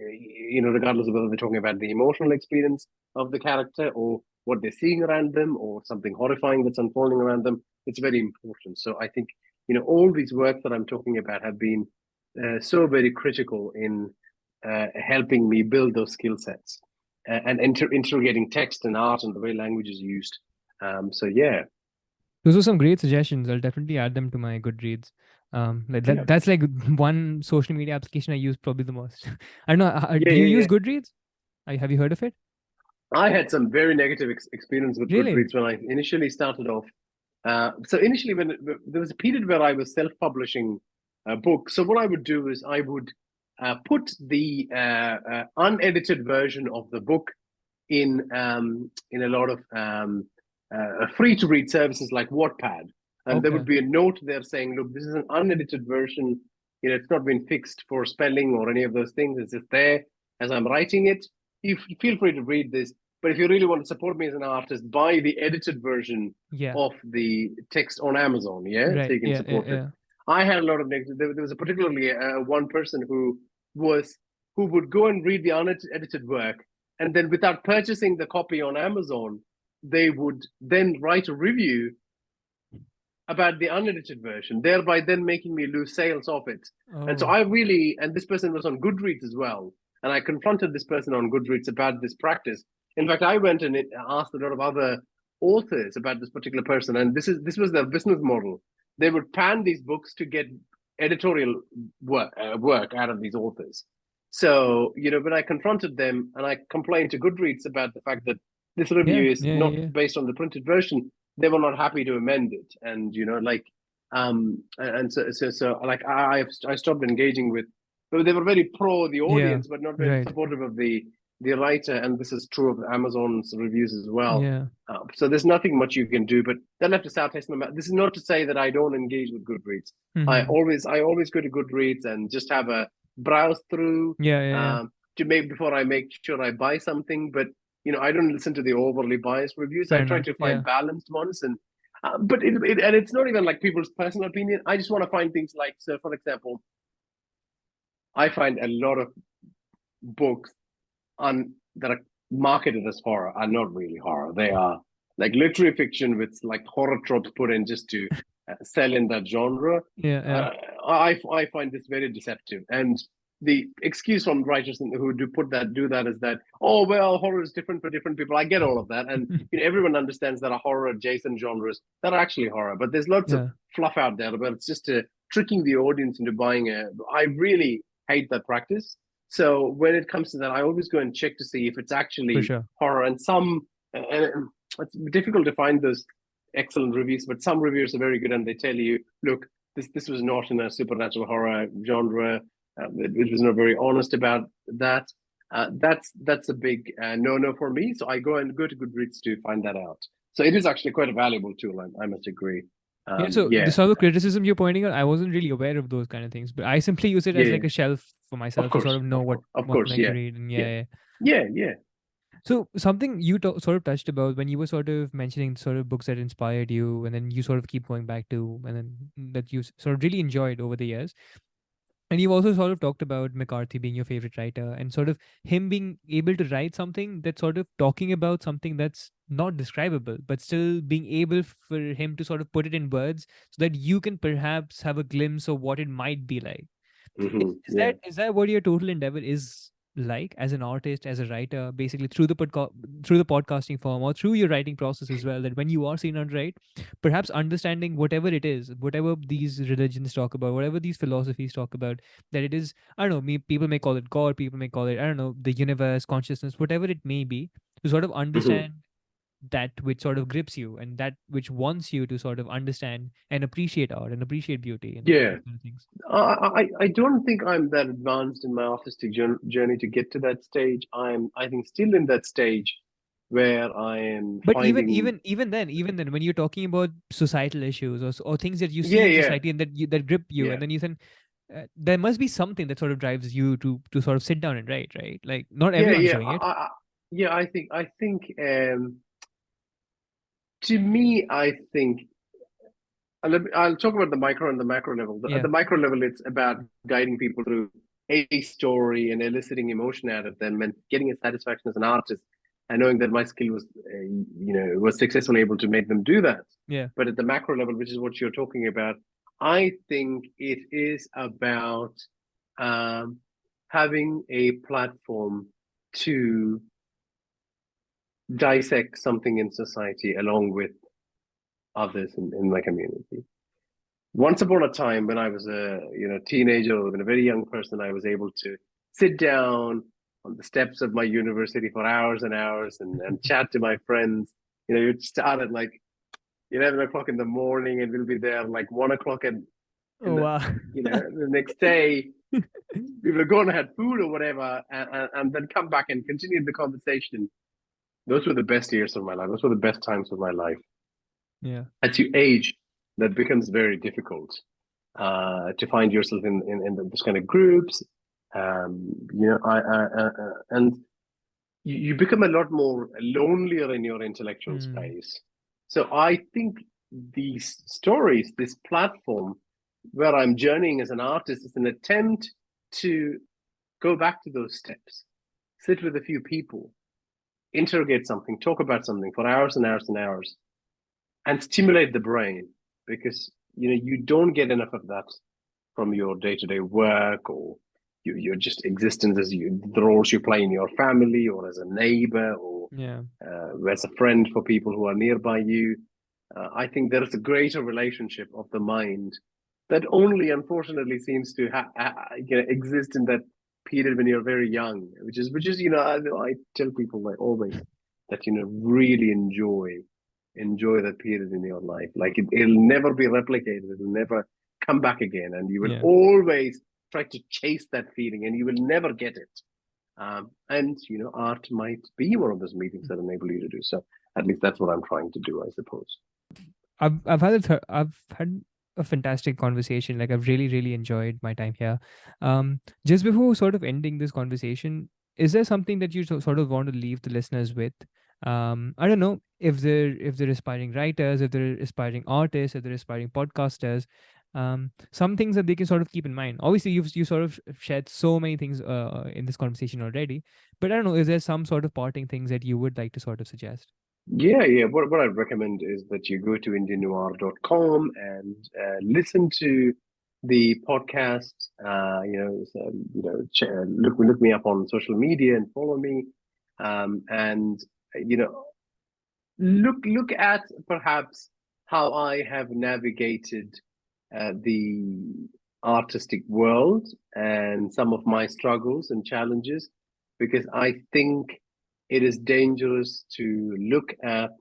Speaker 1: regardless of whether they're talking about the emotional experience of the character or what they're seeing around them or something horrifying that's unfolding around them. It's very important. So I think all these works that I'm talking about have been so very critical in helping me build those skill sets and interrogating text and art and the way language is used. So yeah,
Speaker 2: Those are some great suggestions. I'll definitely add them to my Goodreads.
Speaker 1: yeah,
Speaker 2: That's like one social media application I use probably the most. I don't know.
Speaker 1: yeah,
Speaker 2: Do you
Speaker 1: yeah,
Speaker 2: use
Speaker 1: yeah.
Speaker 2: Goodreads? Have you heard of it?
Speaker 1: I had some very negative experience with
Speaker 2: Really?
Speaker 1: Goodreads when I initially started off. So initially, there was a period where I was self-publishing a book. So what I would do is I would put the unedited version of the book in a lot of free-to-read services like Wattpad, and there
Speaker 2: Okay.
Speaker 1: would be a note there saying, "Look, this is an unedited version. It's not been fixed for spelling or any of those things. It's just there as I'm writing it. You feel free to read this, but if you really want to support me as an artist, buy the edited version
Speaker 2: Yeah.
Speaker 1: of the text on Amazon, yeah, so
Speaker 2: Right.
Speaker 1: you can
Speaker 2: Yeah. Yeah.
Speaker 1: support it."
Speaker 2: Yeah.
Speaker 1: I had a lot of negative. There was a particularly one person was who would go and read the unedited work, and then without purchasing the copy on Amazon, they would then write a review about the unedited version, thereby then making me lose sales of it. And so
Speaker 2: Oh.
Speaker 1: and this person was on Goodreads as well. And I confronted this person on Goodreads about this practice. In fact, I went and asked a lot of other authors about this particular person. And this was their business model. They would pan these books to get editorial work out of these authors. So, when I confronted them and I complained to Goodreads about the fact that this
Speaker 2: Yeah.
Speaker 1: review is
Speaker 2: Yeah. Yeah.
Speaker 1: not
Speaker 2: Yeah.
Speaker 1: based on the printed version, they were not happy to amend it. And like and so like I stopped engaging with, but they were very pro the
Speaker 2: Yeah.
Speaker 1: audience but not very
Speaker 2: Right.
Speaker 1: supportive of the writer, and this is true of Amazon's reviews as well.
Speaker 2: Yeah.
Speaker 1: So there's nothing much you can do, but they'll have to start testing them out. This is not to say that I don't engage with Goodreads. i
Speaker 2: Hmm.
Speaker 1: always i always go to Goodreads and just have a browse through,
Speaker 2: Yeah. Yeah. Yeah.
Speaker 1: to make before I make sure I buy something. But I don't listen to the overly biased reviews. I
Speaker 2: Fair
Speaker 1: try
Speaker 2: enough.
Speaker 1: to find
Speaker 2: Yeah.
Speaker 1: balanced ones, and but and it's not even like people's personal opinion. I just want to find things like, so for example, I find a lot of books on that are marketed as horror are not really horror. They are like literary fiction with like horror tropes put in just to sell in that genre.
Speaker 2: Yeah. Yeah.
Speaker 1: I find this very deceptive. And the excuse from writers who do that is that, oh well, horror is different for different people. I get all of that, and everyone understands that are horror adjacent genres that are actually horror. But there's lots of
Speaker 2: Yeah.
Speaker 1: fluff out there, but it's just tricking the audience into buying a. I really hate that practice. So when it comes to that, I always go and check to see if it's
Speaker 2: For
Speaker 1: actually
Speaker 2: sure.
Speaker 1: horror. And it's difficult to find those excellent reviews, but some reviewers are very good and they tell you, look, this was not in a supernatural horror genre. It was not very honest about that. That's a big no for me. So I go to Goodreads to find that out. So it is actually quite a valuable tool, I must agree.
Speaker 2: Yeah, so the
Speaker 1: Yeah,
Speaker 2: sort of criticism you're pointing out, I wasn't really aware of those kind of things, but I simply use it as
Speaker 1: yeah,
Speaker 2: like a shelf for
Speaker 1: of
Speaker 2: myself to sort
Speaker 1: course,
Speaker 2: of know
Speaker 1: of
Speaker 2: what
Speaker 1: course,
Speaker 2: like to
Speaker 1: yeah,
Speaker 2: read, and
Speaker 1: yeah,
Speaker 2: yeah.
Speaker 1: yeah.
Speaker 2: So something you sort of touched about when you were sort of mentioning sort of books that inspired you, and then you sort of keep going back to, and then that you sort of really enjoyed over the years. And you've also sort of talked about McCarthy being your favorite writer, and sort of him being able to write something that's sort of talking about something that's not describable, but still being able for him to sort of put it in words so that you can perhaps have a glimpse of what it might be like. Is
Speaker 1: Yeah.
Speaker 2: is that what your total endeavor is like as an artist, as a writer, basically through the through the podcasting form or through your writing process as well? That when you are seen on write, perhaps understanding whatever it is, whatever these religions talk about, whatever these philosophies talk about, that it is, I don't know, people may call it God, people may call it, I don't know, the universe, consciousness, whatever it may be, to sort of understand that which sort of grips you and that which wants you to sort of understand and appreciate art and appreciate beauty and all
Speaker 1: Yeah.
Speaker 2: those kind of things.
Speaker 1: I don't think I'm that advanced in my artistic journey to get to that stage. I think still in that stage where I am
Speaker 2: But
Speaker 1: finding.
Speaker 2: even then, when you're talking about societal issues or things that you see
Speaker 1: Yeah,
Speaker 2: in
Speaker 1: yeah,
Speaker 2: society and that grip you,
Speaker 1: yeah,
Speaker 2: and then you think there must be something that sort of drives you to sort of sit down and write, right? Like not
Speaker 1: yeah,
Speaker 2: everyone's
Speaker 1: yeah.
Speaker 2: doing it.
Speaker 1: Yeah. I think to me, I think I'll talk about the micro and the macro level. At
Speaker 2: Yeah,
Speaker 1: the micro level, it's about guiding people through a story and eliciting emotion out of them and getting a satisfaction as an artist and knowing that my skill was, was successfully able to make them do that.
Speaker 2: yeah.
Speaker 1: But at the macro level, which is what you're talking about, I think it is about um, having a platform to dissect something in society along with others in my community. Once upon a time, when I was a teenager or when a very young person, I was able to sit down on the steps of my university for hours and hours and chat to my friends. You'd start at like 11 o'clock in the morning, and we'll be there like 1 o'clock in
Speaker 2: Oh
Speaker 1: the
Speaker 2: wow.
Speaker 1: the next day. We were going to have food or whatever, and then come back and continue the conversation. Those were the best years of my life. Those were the best times of my life.
Speaker 2: Yeah,
Speaker 1: As you age, that becomes very difficult to find yourself in those kind of groups. And you become a lot more lonelier in your intellectual
Speaker 2: mm,
Speaker 1: space. So I think these stories, this platform where I'm journeying as an artist, is an attempt to go back to those steps, sit with a few people, interrogate something, talk about something for hours and hours and hours, and stimulate the brain, because you don't get enough of that from your day-to-day work or your just existence as the roles you play in your family or as a neighbor or
Speaker 2: yeah,
Speaker 1: as a friend for people who are nearby you. I think there is a greater relationship of the mind that only unfortunately seems to exist in that period when you're very young, which is I tell people like always that really enjoy that period in your life. Like it'll never be replicated. It'll never come back again, and you will
Speaker 2: yeah.
Speaker 1: always try to chase that feeling, and you will never get it. And art might be one of those meetings that enable you to do so. At least that's what I'm trying to do, I suppose.
Speaker 2: I've had a fantastic conversation. Like I've really enjoyed my time here. Just before sort of ending this conversation, is there something that you sort of want to leave the listeners with? I don't know if they're aspiring writers, if they're aspiring artists, if they're aspiring podcasters. Some things that they can sort of keep in mind. Obviously, you sort of shared so many things in this conversation already, but I don't know. Is there some sort of parting things that you would like to sort of suggest?
Speaker 1: Yeah, yeah. What I'd recommend is that you go to indiannoir.com and listen to the podcast. Look me up on social media and follow me. And you know, look at perhaps how I have navigated the artistic world and some of my struggles and challenges, because I think it is dangerous to look at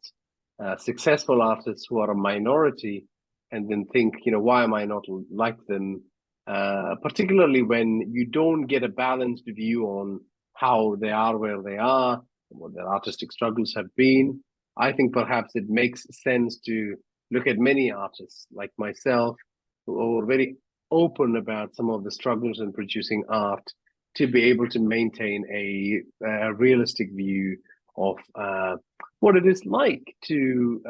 Speaker 1: successful artists who are a minority and then think, why am I not like them? Particularly when you don't get a balanced view on how they are where they are, what their artistic struggles have been. I think perhaps it makes sense to look at many artists like myself who are very open about some of the struggles in producing art to be able to maintain a realistic view of what it is like to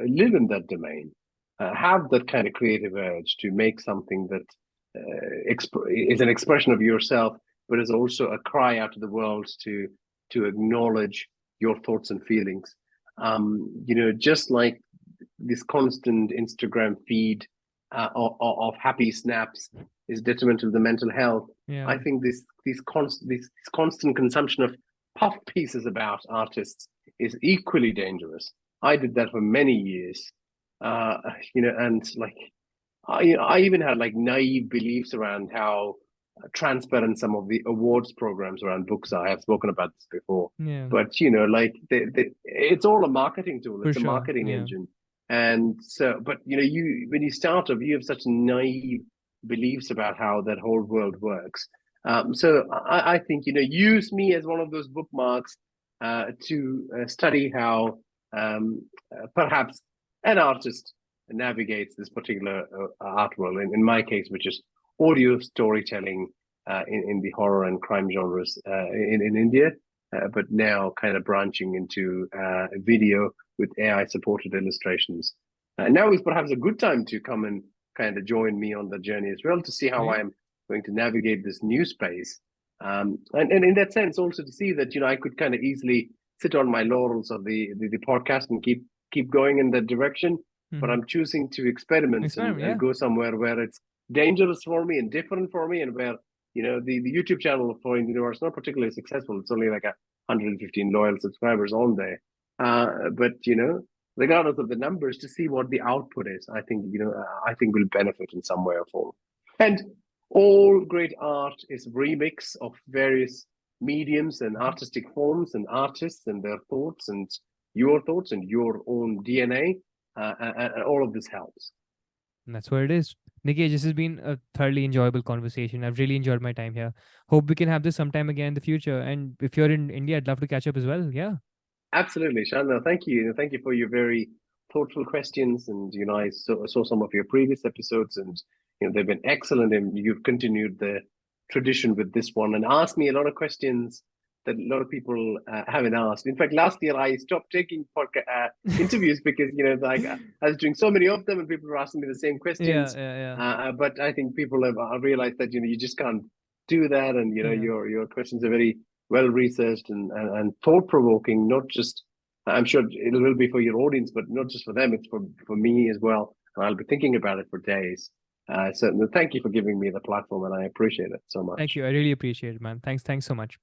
Speaker 1: live in that domain, have that kind of creative urge to make something that is an expression of yourself, but is also a cry out to the world to acknowledge your thoughts and feelings. Just like this constant Instagram feed of happy snaps is detrimental to the mental health.
Speaker 2: Yeah.
Speaker 1: I think this constant consumption of puff pieces about artists is equally dangerous. I did that for many years, and like I even had like naive beliefs around how transparent some of the awards programs around books are. I have spoken about this before,
Speaker 2: Yeah.
Speaker 1: but like it's all a marketing tool.
Speaker 2: For
Speaker 1: It's a
Speaker 2: sure.
Speaker 1: marketing
Speaker 2: Yeah.
Speaker 1: engine, and so, but you when you start off, you have such naive beliefs about how that whole world works. So I think use me as one of those bookmarks to study how perhaps an artist navigates this particular art world. In my case, which is audio storytelling in the horror and crime genres in India, but now kind of branching into video with AI supported illustrations. Now is perhaps a good time to come and kind of join me on the journey as well to see how
Speaker 2: Yeah.
Speaker 1: I'm going to navigate this new space. And in that sense, also to see that I could kind of easily sit on my laurels of the podcast and keep going in that direction, but
Speaker 2: Mm-hmm.
Speaker 1: I'm choosing to experiment
Speaker 2: Experiment.
Speaker 1: and
Speaker 2: Yeah.
Speaker 1: go somewhere where it's dangerous for me and different for me, and where the YouTube channel for Indian Noir is not particularly successful. It's only like 115 loyal subscribers on there, but regardless of the numbers, to see what the output is, I think will benefit in some way or form. And all great art is remix of various mediums and artistic forms and artists and their thoughts and your own DNA, and all of this helps.
Speaker 2: And that's where it is. Nikesh, this has been a thoroughly enjoyable conversation. I've really enjoyed my time here. Hope we can have this sometime again in the future. And if you're in India, I'd love to catch up as well. Yeah.
Speaker 1: Absolutely, Shana. Thank you. Thank you for your very thoughtful questions. And I saw some of your previous episodes, and they've been excellent. And you've continued the tradition with this one, and asked me a lot of questions that a lot of people haven't asked. In fact, last year I stopped taking interviews because like I was doing so many of them, and people were asking me the same
Speaker 2: Yeah.
Speaker 1: questions.
Speaker 2: Yeah.
Speaker 1: But I think people have realized that you just can't do that, and
Speaker 2: Yeah. Yeah.
Speaker 1: your questions are very well researched and thought provoking. Not just, I'm sure it will be for your audience, but not just for them. It's for me as well, and I'll be thinking about it for days. So thank you for giving me the platform, and I appreciate it so
Speaker 2: Thank
Speaker 1: much.
Speaker 2: you. I really appreciate it, man. Thanks. Thanks so much.